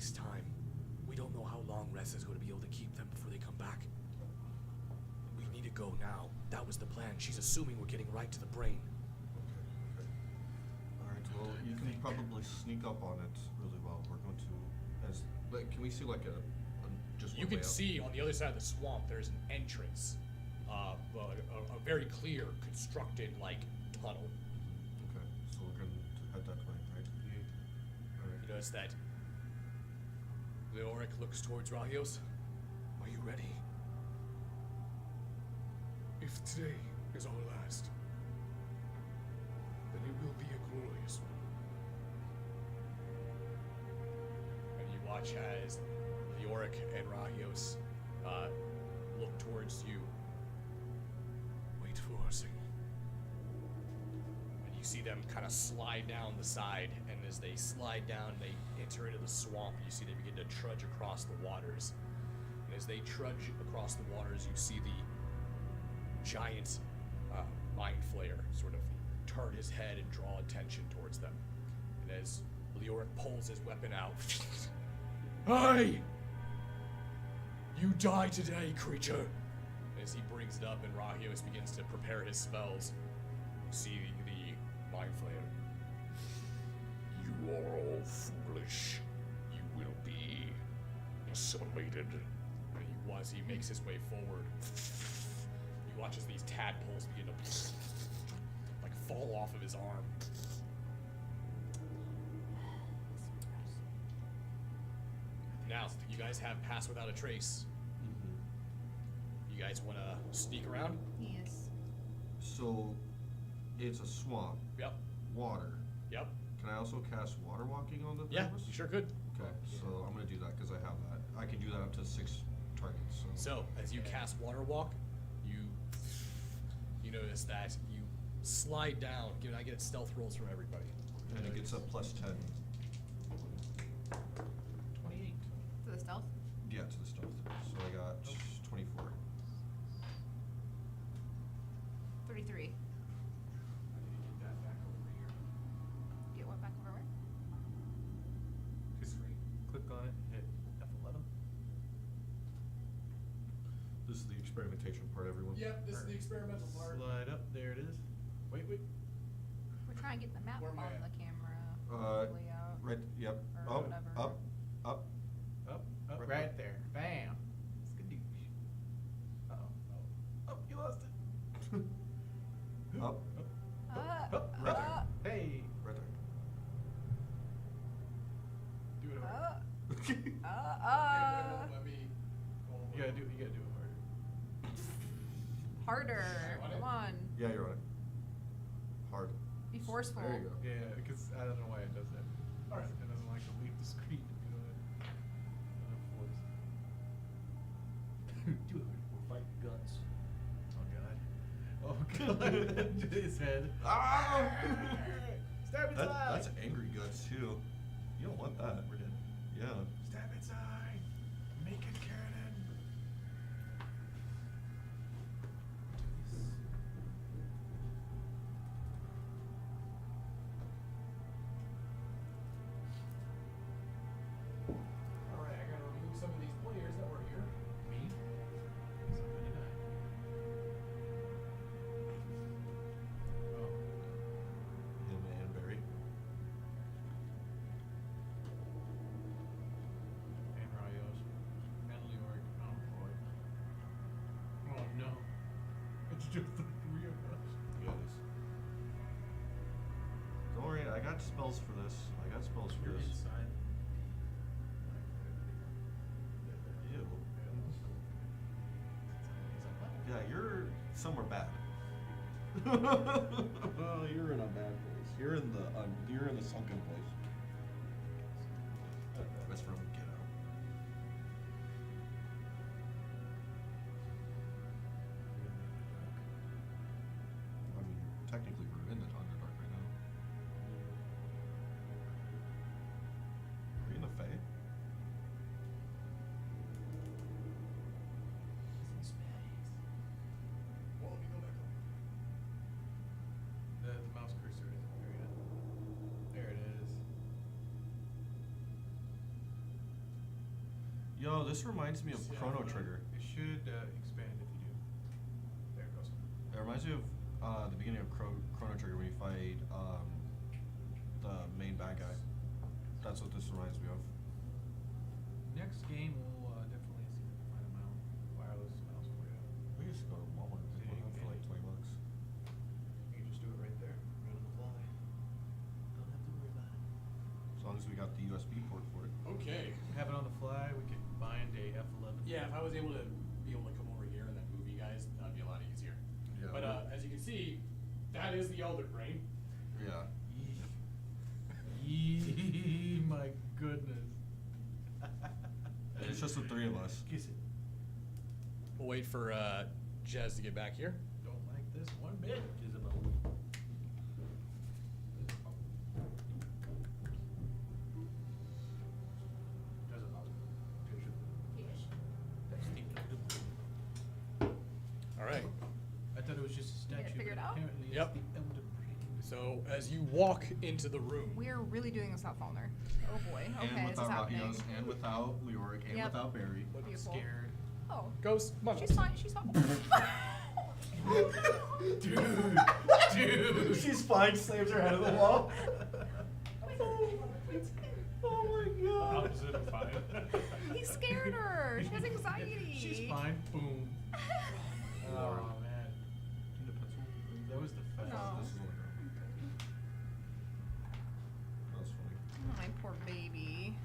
waste time. We don't know how long Rez is going to be able to keep them before they come back. We need to go now. That was the plan. She's assuming we're getting right to the brain. Okay. Alright, well, you can probably sneak up on it really well. We're going to... can we see like just You one way can out? see on the other side of the swamp there's an entrance. A very clear, constructed, tunnel. Okay, so we're going to head that way, right? Alright. You notice that Leoric looks towards Rahios. Are you ready? If today is our last, then it will be a glorious one. And you watch as Leoric and Rahios look towards you. Wait for our signal. And you see them kind of slide down the side, and as they slide down, they enter into the swamp. You see they begin to trudge across the waters. And as they trudge across the waters, you see the giant mind flayer sort of turn his head and draw attention towards them. And as Leoric pulls his weapon out, Hey! You die today, creature! As he brings it up and Rahios begins to prepare his spells, you see the mind flayer. You are all foolish. You will be assimilated. And as he makes his way forward, you watch as these tadpoles begin to fall off of his arm. Now, you guys have Pass Without a Trace. You guys want to sneak around? Yes. So, it's a swamp. Yep. Water. Yep. Can I also cast water walking on the three Yeah, of us? you sure could. Okay, so I'm going to do that because I have that. I can do that up to 6 targets. So, as you cast Water Walk, you notice that you slide down. I get stealth rolls from everybody. And it gets a plus 10. 28. To the stealth? Yeah, to the stealth. So I got 24. 33. Get that back over here. Get what back over where? Screen. Click on it, hit F11. This is the experimentation part, everyone. Yep, this is the experimental part. Slide up, there it is. Wait. We're trying to get the map Where am I on at? the camera. Layout. Right, yep. Or Up, whatever. up, up. Up, Right right there. Bam. Skadoosh. Oh, you lost it. Up, right there. Hey. Right there. Do it hard. Let me You gotta do it harder. Harder. Come on. Yeah, you're on it. Hard. Be forceful. There you go. Yeah, because I don't know why it does that. Alright. It doesn't like to leave the screen. You know that. Do it. We're fighting guts. Oh god. His head. Ah! Stab inside. That's angry guts, too. You don't want that. We're dead. Yeah. Stab inside. Make it cannon. Alright, I gotta remove some of these players that were here. Me? Somebody died. Oh. Him and Barry. And Rayos. And Leoric. Oh boy. Oh no. It's just the 3 of us. Yes. Don't worry, I got spells for this. You're inside. Ew. Yeah, you're somewhere bad. Well, you're in a bad place. You're in the sunken place. That's from Get Out. I mean, technically we're in the Underdark right now. Are we in the Fae? Well, let me go back up. The mouse cursor isn't there yet. There it is. Yo, this reminds me of Yeah, Chrono well, Trigger. It should expand if you do. There it goes. It reminds me of the beginning of Chrono Trigger when you fight the main bad guy. That's what this reminds me of. Next game, we'll definitely see if we can find a wireless mouse for you. We used to go to Walmart and pick one up for like $20. You can just do it right there, right on the fly. Don't have to worry about it. As long as we got the USB port for it. Okay. Have it on the fly. We can bind a F11. Yeah, if I was able to come over here and then move you guys, that'd be a lot easier. Yeah. But as you can see, that is the Elder Brain. Yeah. Yee, my goodness. And it's just the three of us. Kiss it. We'll wait for Jez to get back here. Don't like this one bit. Isabel. All right. I thought it was just a You statue. gotta figure it but out? Apparently it's Yep. the Elder Brain. So as you walk into the room, We're really doing this without Faulkner. Oh boy. Okay, And this is without happening. Rahios, and without Leoric, and Yep. without Barry. I'm Beautiful. scared. Oh. Ghost, come on. She's fine. She's fine. Dude. She's fine, slams her head on the wall. Oh my god. Opposite of fine. He scared her. She has anxiety. She's fine. Boom. Oh, Oh man. Need a pencil? That was the fast. No. This is what I got. That was funny. My poor baby.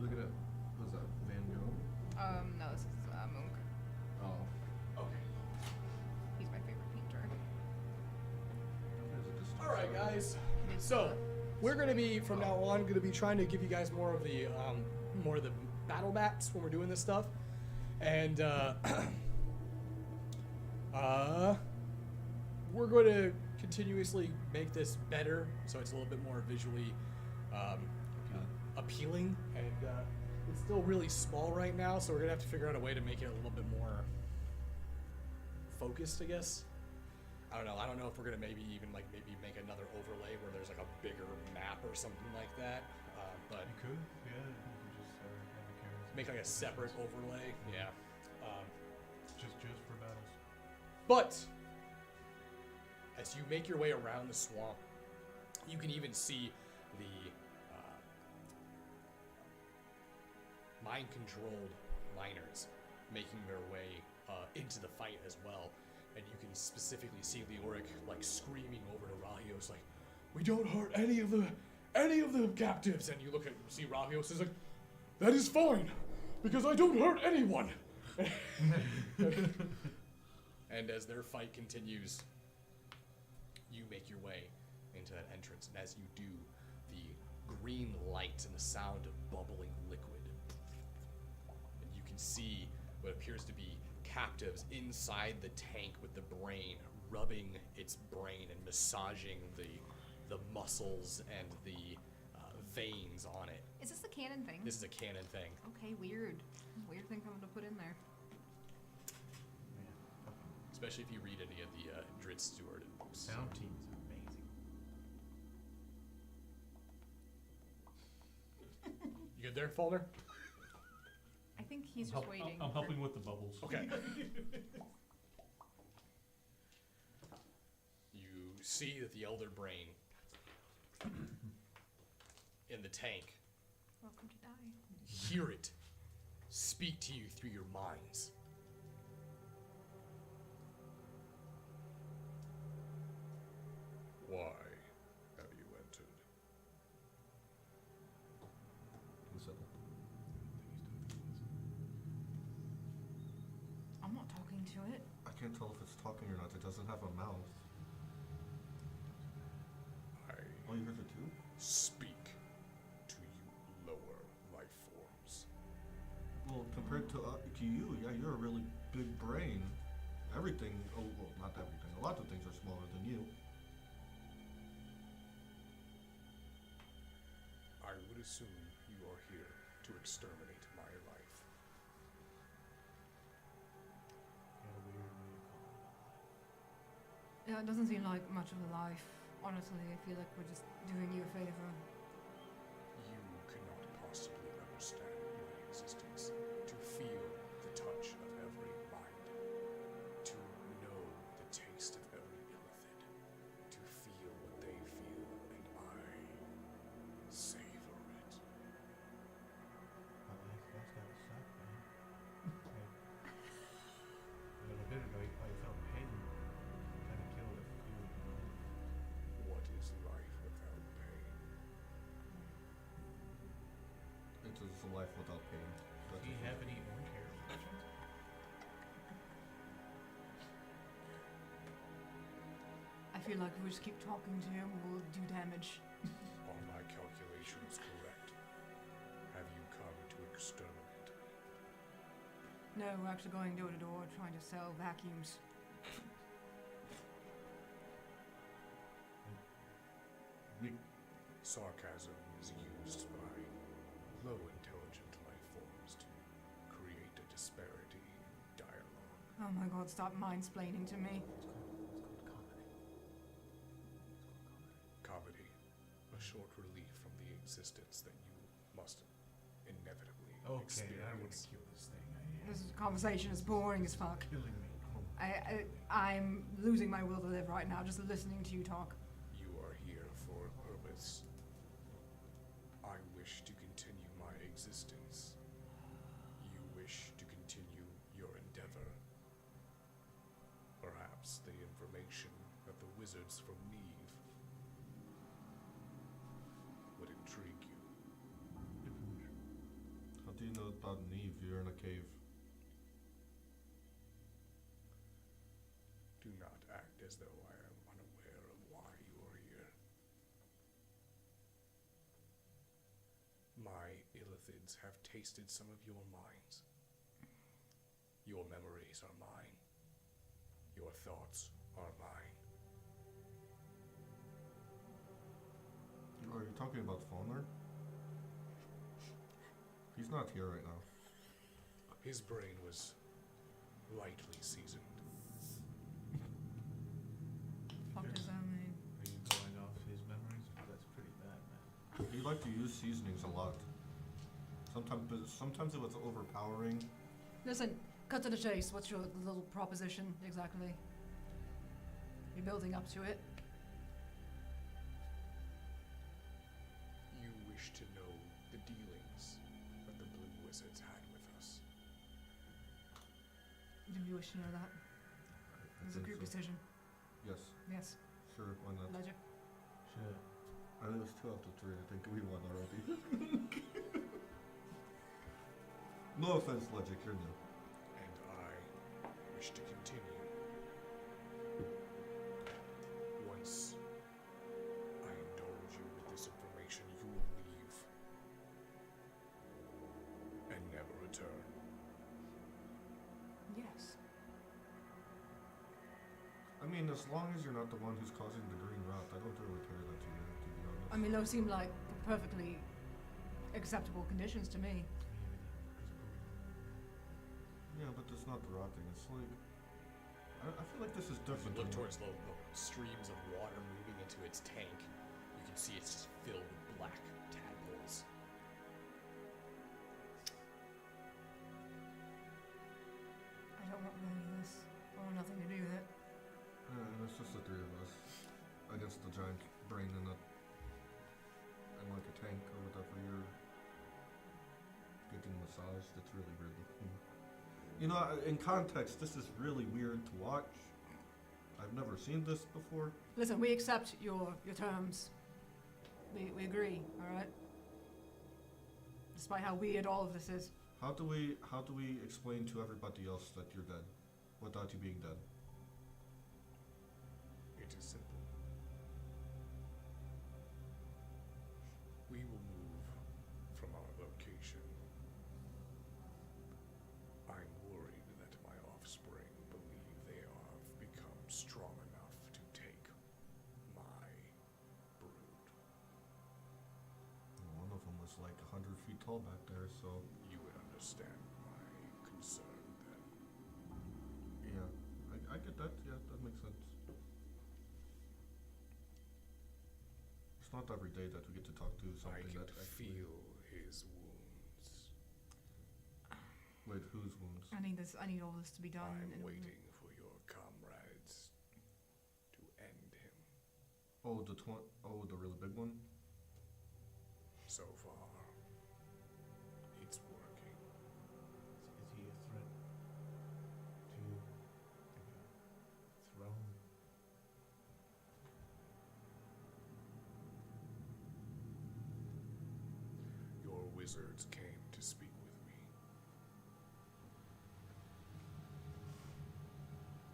Look at it. What's that? Van Gogh? No, this is Munch. Oh. Okay. He's my favorite painter. There's a distance. All right, guys. It is, So we're gonna be from now on gonna be trying to give you guys more of the battle mats when we're doing this stuff, and we're going to continuously make this better so it's a little bit more visually appealing, and it's still really small right now, so we're gonna have to figure out a way to make it a little bit more focused, I guess. I don't know if we're gonna maybe make another overlay where there's like a bigger map or something like that, but You could? Yeah. You could just have the characters. make like a separate overlay. Yeah. Just for battles. But as you make your way around the swamp, you can even see the mind-controlled miners making their way into the fight as well. And you can specifically see Leoric like screaming over to Rahios, like, "We don't hurt any of the captives." And you see Rahios is like, "That is fine, because I don't hurt anyone." And as their fight continues, you make your way into that entrance, and as you do, the green light and the sound of bubbling liquid, and you can see what appears to be captives inside the tank with the brain, rubbing its brain and massaging the muscles and the veins on it. Is this the canon thing? This is a canon thing. Okay, weird. Weird thing coming to put in there. Especially if you read any of the Dritz Stewart books. Sound team is amazing. You good there, Faulkner? I think he's just waiting. I'm helping with the bubbles. Okay. You see that the Elder Brain in the tank, Welcome to die. hear it speak to you through your minds. Why have you entered? Who said that? I'm not talking to it. I can't tell if it's talking or not. It doesn't have a mouth. I Oh, you heard it too? speak to you lower life forms. Well, compared to you, yeah, you're a really big brain. Everything, oh, well, not everything. A lot of things are smaller than you. I would assume you are here to exterminate my life. Yeah, it doesn't seem like much of a life. Honestly, I feel like we're just doing you a favor. You cannot possibly understand my existence. To life without pain. Does he have any own hair? I feel like if we just keep talking to him, we'll do damage. Are my calculations correct? Have you come to exterminate? No, we're actually going door to door trying to sell vacuums. Sarcasm is used by low intelligent life forms to create a disparity in dialogue. Oh my god, stop mind-splaining to me. It's called comedy. Comedy, a short relief from the existence that you must inevitably Okay, I want experience. to kill this thing. This conversation is boring as fuck. Killing me. I'm losing my will to live right now just listening to you talk. You are here for a purpose. I wish to continue my existence. You wish to continue your endeavor. Perhaps the information that the wizards from Neve would intrigue you. How do you know about Neve? You're in a cave. Do not act as though I am unaware of why you are here. My illithids have tasted some of your minds. Your memories are mine. Your thoughts are mine. Are you talking about Falner? He's not here right now. His brain was lightly seasoned. Fuck does that mean? Are you going off his memories? That's pretty bad, man. He liked to use seasonings a lot. Sometimes it was overpowering. Listen, cut to the chase. What's your little proposition exactly? You're building up to it. You wish to know the dealings that the Blue Wizards had with us. Do you wish to know that? It was a group decision. Yes, Yes. sure, why not? Ledger. Sure. I think it was 2 out of 3. I think we won already. No offense, Logic, you're new. And I wish to continue. Once I indulge you with this information, you will leave and never return. Yes. I mean, as long as you're not the one who's causing the green rot, I don't really care that you're here, to be honest. I mean, those seem like perfectly acceptable conditions to me. Yeah, but that's not the rotting. It's like... I feel like this is If you different. look than- towards the streams of water moving into its tank, you can see it's just filled with black tadpoles. I don't want any of this. I want nothing to do with it. And it's just the 3 of us against the giant brain in it. And like a tank or whatever, you're getting massaged. It's really weird looking. You know, in context, this is really weird to watch. I've never seen this before. Listen, we accept your terms. We agree, alright? Despite how weird all of this is. How do we explain to everybody else that you're dead without you being dead? It is simple. We will move from our location. I'm worried that my offspring believe they have become strong enough to take my brood. One of them was like 100 feet tall back there, so You would understand my concern then. yeah, I get that. Yeah, that makes sense. It's not every day that we get to talk to I something can that actually... feel his wounds. Wait, whose wounds? I need this. I need all this to be done. I'm in- waiting for your comrades to end him. Oh, the really big one? So far, it's working. Is he a threat to the throne? Your wizards came to speak with me.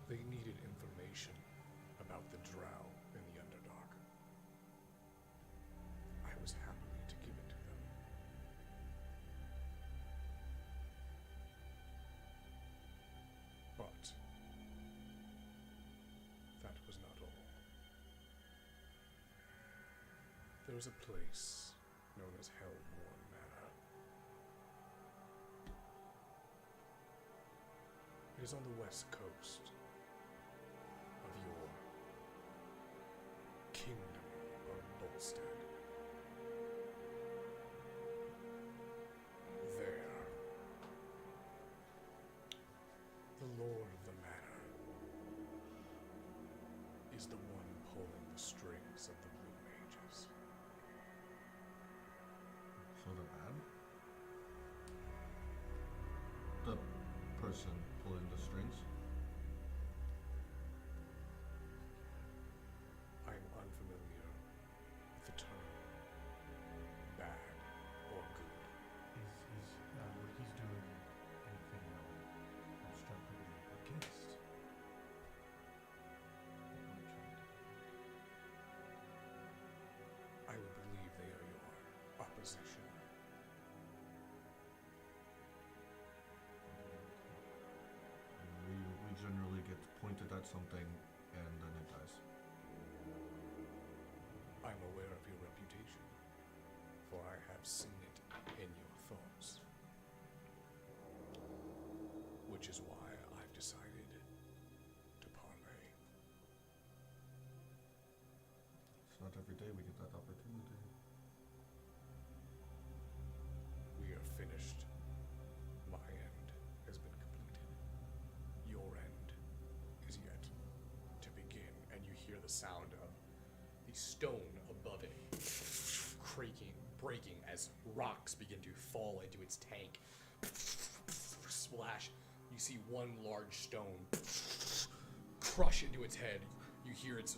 They needed information about the drow in the Underdark. I was happy to give it to them. But that was not all. There was a place known as Hellborn Manor. It is on the west coast of your kingdom of Bolstead. There, the lord of the manor is the one pulling the strings of the Blue Mages. So they're bad? The person pulling the strings? I'm unfamiliar with the term bad or good. Is what he's doing anything constructively against what we're trying to do? I would believe they are your opposition. We generally get pointed at something and then it dies. I'm aware of your reputation, for I have seen it in your thoughts. Which is why I've decided to parlay. It's not every day we get that opportunity. We are finished. My end has been completed. Your end is yet to begin, and you hear the sound of the stone above it creaking, breaking as rocks begin to fall into its tank. Splash. You see one large stone crush into its head. You hear its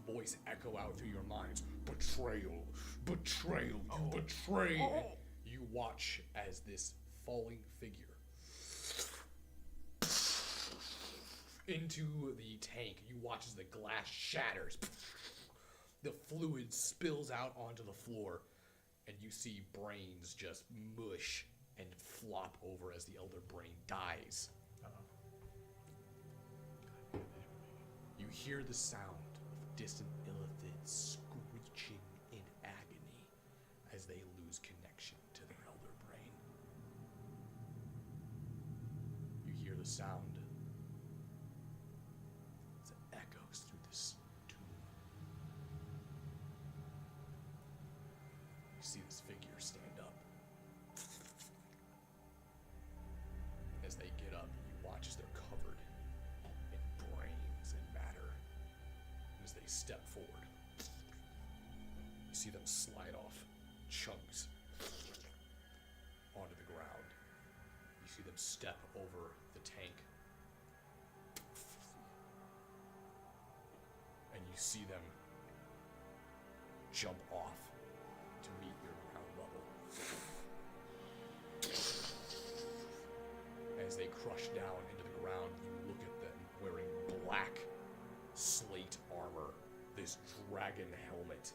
voice echo out through your minds. Betrayal, betrayal, betrayal. You watch as this falling figure into the tank. You watch as the glass shatters. The fluid spills out onto the floor, and you see brains just mush and flop over as the elder brain dies. You hear the sound of distant illithids screeching in agony as they lose connection to their elder brain. You hear the sound as it echoes through this tomb. You see this figure stand up. As they get up, you watch as they're covered in brains and matter. And as they step forward, you see them slide off chunks onto the ground. You see them step over the tank. And you see them jump off to meet your ground level. As they crush down into the ground, you look at them wearing black slate armor, this dragon helmet,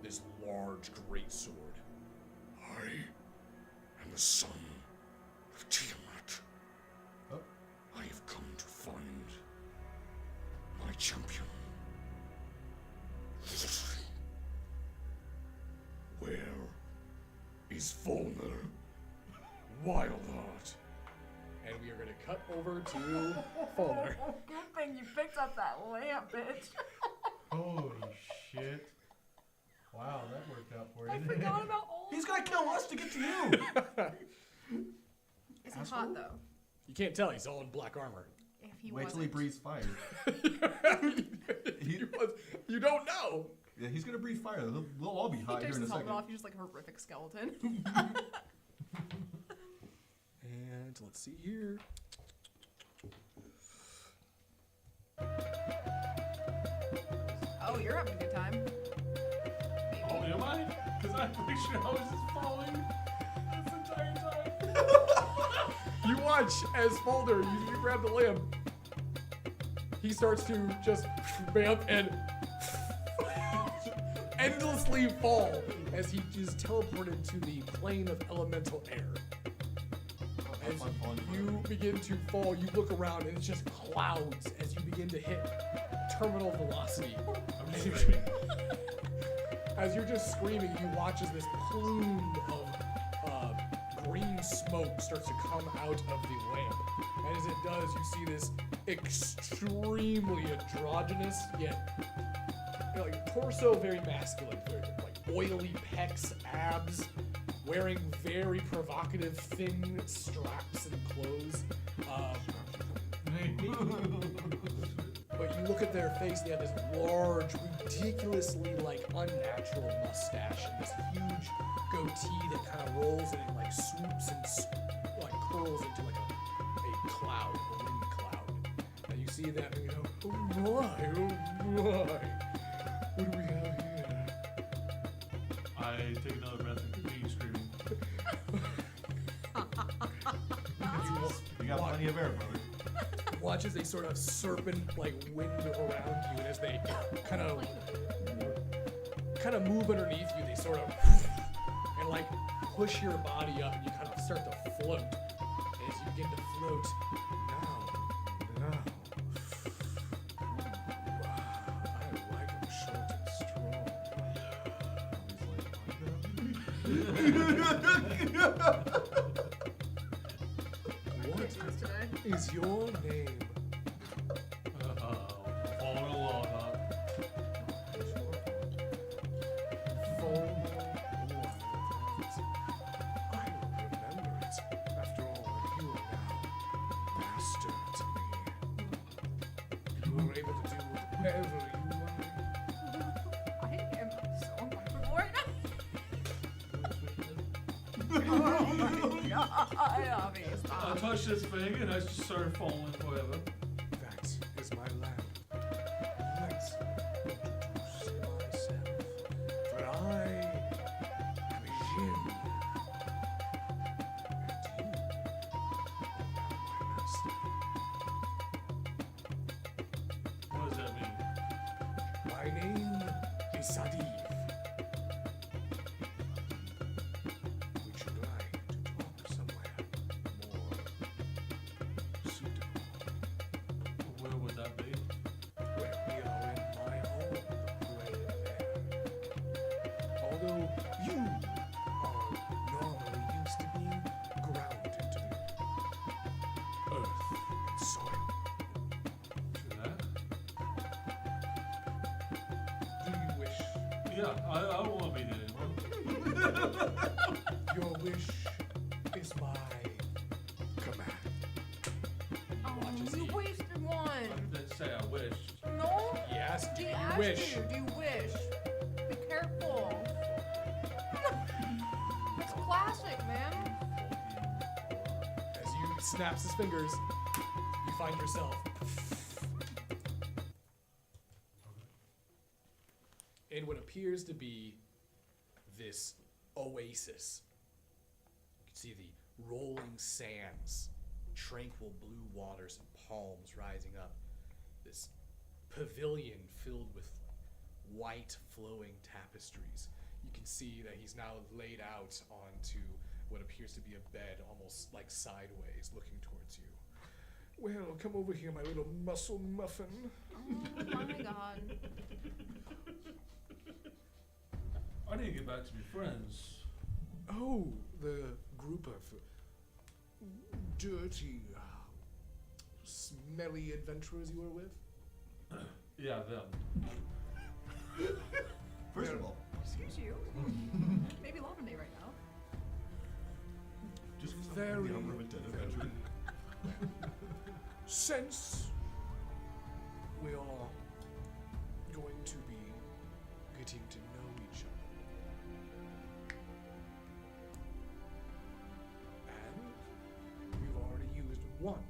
this large greatsword. I am the son of Tiamat. Oh. I have come to find my champion. Where is Volner Wildheart? And we are going to cut over to Volner. Good thing you picked up that lamp, bitch. Holy shit. Wow, that worked out for you. I forgot about all He's gonna kill us to get to you! Is he hot though? You can't tell. He's all in black armor. If he Wait till he wasn't. breathes fire. You don't know. Yeah, he's gonna breathe fire. They'll all be He hot here takes in a his helmet second. off, he's just like a horrific skeleton. And let's see here. Oh, you're having a good time. Oh, am I? Because I'm pretty sure I was just falling this entire You watch as Folder, you grab the lamp. He starts to just ramp and endlessly fall as he is teleported to the plane of elemental air. As you begin to fall, you look around and it's just clouds as you begin to hit terminal velocity. As you're just screaming, you watch as this plume of green smoke starts to come out of the lamp. And as it does, you see this extremely androgynous, yet like torso very masculine, very like oily pecs, abs, wearing very provocative thin straps and clothes. But you look at their face, they have this large, ridiculously like unnatural mustache and this huge goatee that kind of rolls and it like swoops and like curls into like a cloud, a wind cloud. And you see that and you go, oh my, what do we have here? I take another breath and continue screaming. You got plenty of air, brother. Watch as they sort of serpent like wind around you, and as they kind of move underneath you, they sort of and like push your body up, and you kind of start to float. And as you begin to float, now, I like them short and strong. What is your name? Falling along, huh? I will remember it. After all, you are now master to me. You are able to do whatever you like. I am so uncomfortable right now. Oh my god, obvious. I touched this thing and I just started falling forever. That is my lamp. Let's introduce myself. For I am a Jin. And you are now my master. What does that mean? My name is Sadiv. Would you like to talk somewhere more suitable? Where would that be? Where we are in my home, right there. Although you are normally used to being grounded to the earth and soil. True that? Do you wish? Yeah, I don't want to be there anymore. Your wish is my command. Oh, you wasted one. I didn't say I wished. No? Yes, do He you asked wish? you, do you wish? Be careful. It's classic, man. As you snaps his fingers, you find yourself in what appears to be this oasis. You can see the rolling sands, tranquil blue waters and palms rising up. This pavilion filled with white flowing tapestries. You can see that he's now laid out onto what appears to be a bed, almost like sideways, looking towards you. Well, come over here, my little muscle muffin. Oh my god. I need to get back to my friends. Oh, the group of dirty, smelly adventurers you were with? Yeah, them. First of all, Excuse you. Maybe Lavender Day right now. just Very- the unlimited adventure. Since we are going to be getting to know each other, and you've already used one of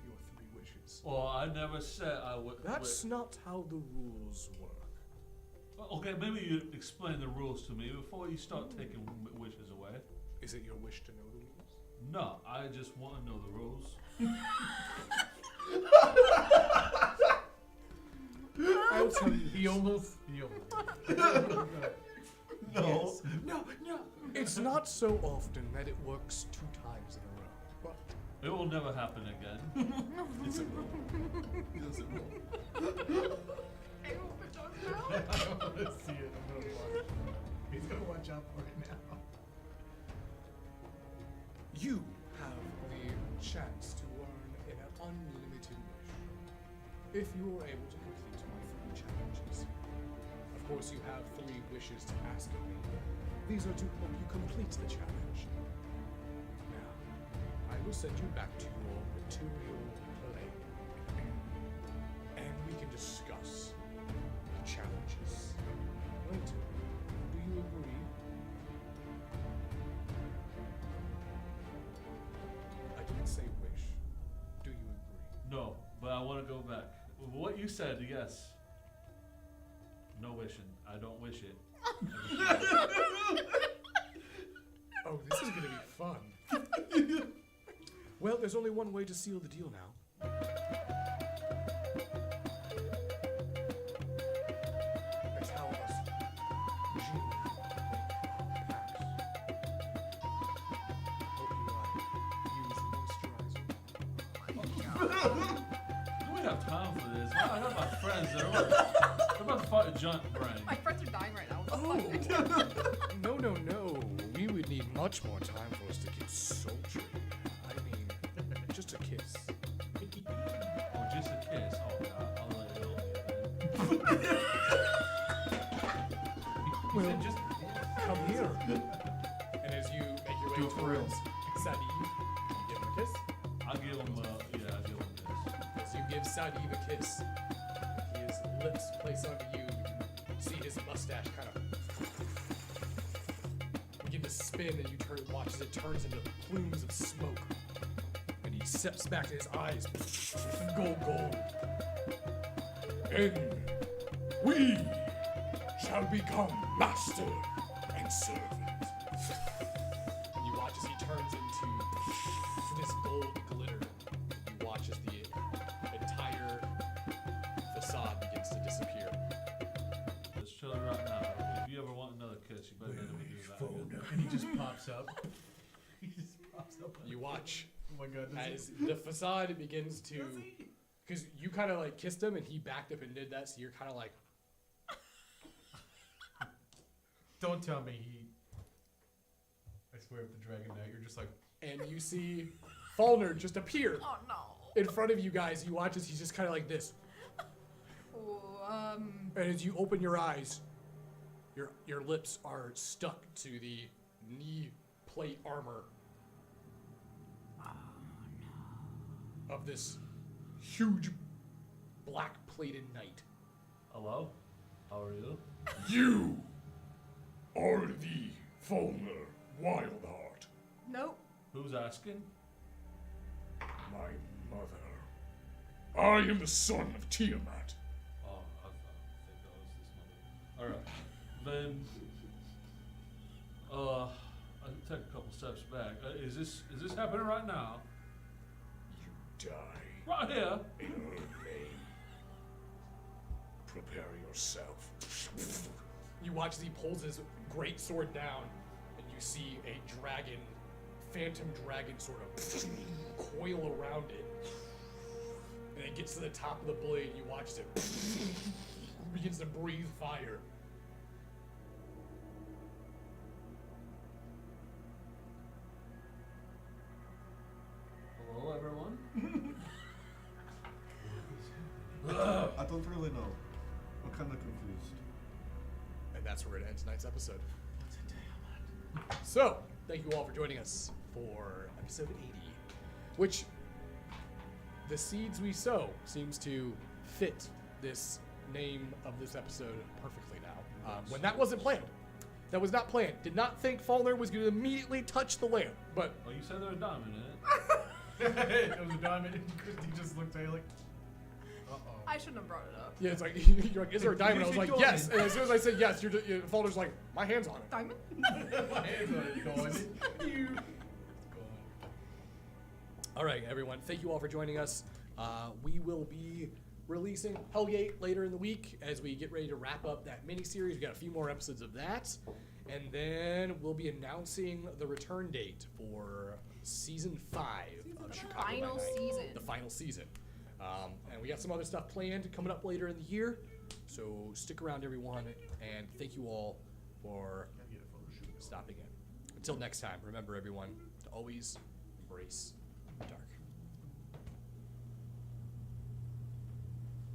your 3 wishes. Well, I never said I would. That's not how the rules work. Okay, maybe you explain the rules to me before you start taking wishes away. Is it your wish to know the rules? No, I just want to know the rules. I'll tell you. He almost. No. Yes. No. It's not so often that it works 2 times in a row. But It will never happen again. it's a roll. He doesn't roll. I hope it does now. I want to see it. I'm gonna watch. He's gonna watch out for it now. You have the chance to earn an unlimited wish if you are able to complete my 3 challenges. Of course, you have 3 wishes to ask of me. These are to help you complete the challenge. Now, I will send you back to your material plane, and we can discuss the challenges later. Do you agree? I didn't say wish. Do you agree? No, but I want to go back. What you said, yes. No wishing. I don't wish it. Oh, this is gonna be fun. Well, there's only one way to seal the deal now. That's how us genie packs. Hope you use moisturizer. Do we have time for this? I got my friends. They're about to fight a giant brain. My friends are dying right now. Oh! No. We would need much more time for us to get sultry. I mean, just a kiss. Oh, just a kiss. Oh, God. I'll let it He said just. Come here. And as you make your Do way it for real. towards Sadi, you give him a kiss. I'll give him, I'll give him this. As you give Sadi a kiss, his lips place onto you. You can see his mustache kind of begin to spin, and you watch as it turns into plumes of smoke. And he steps back, and his eyes go gold. And we shall become master and servant. You watch as he turns into this gold glitter. You watch as the entire facade begins to disappear. Let's chill it right now. If you ever want another kiss, you better never do that again. And he just pops up. He just pops up. You watch Oh my god. as the facade begins to, because you kind of like kissed him and he backed up and did that, so you're kind of like, Don't tell me he. I swear, if the Dragon Knight, you're just like. and you see Falner just appear Oh no. in front of you guys. You watch as he's just kind of like this, Oh, and as you open your eyes, your lips are stuck to the knee plate armor of this huge black plated knight. Hello? How are you? You are the Falner Wildheart, nope. Who's asking? my mother. I am the son of Tiamat. Oh, I think that was this mother. Alright. Then, I'll take a couple steps back. Is this happening right now? You die Right here? in her name. Prepare yourself. You watch as he pulls his great sword down, and you see a dragon, phantom dragon, sort of coil around it. And it gets to the top of the blade. You watch it begins to breathe fire. Hello, everyone? I don't really know. I'm kind of confused. And that's where it ends tonight's episode. So, thank you all for joining us for episode 80, which the Seeds We Sow seems to fit this name of this episode perfectly now. When that wasn't planned. That was not planned. Did not think Falner was going to immediately touch the lamp, but Oh, you said there was a diamond in it. It was a diamond, and Christy just looked at you like. Uh oh. I shouldn't have brought it up. yeah, it's like, you're like, is there a diamond? I was like, yes. And as soon as I said yes, Falner's like, my hand's on it. Diamond? My hands on it, going. You. All right, everyone. Thank you all for joining us. We will be releasing Hellgate later in the week as we get ready to wrap up that mini-series. We got a few more episodes of that. And then we'll be announcing the return date for Season 5 of Chicago by Final Night. season. The final season. And we got some other stuff planned coming up later in the year. So stick around, everyone. And thank you all for stopping in. Until next time, remember, everyone, to always embrace the dark.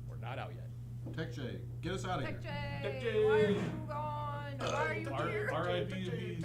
We're not out yet. Tech J, get us out of here. Tech J, why are you gone? Why are you here? R.I.P.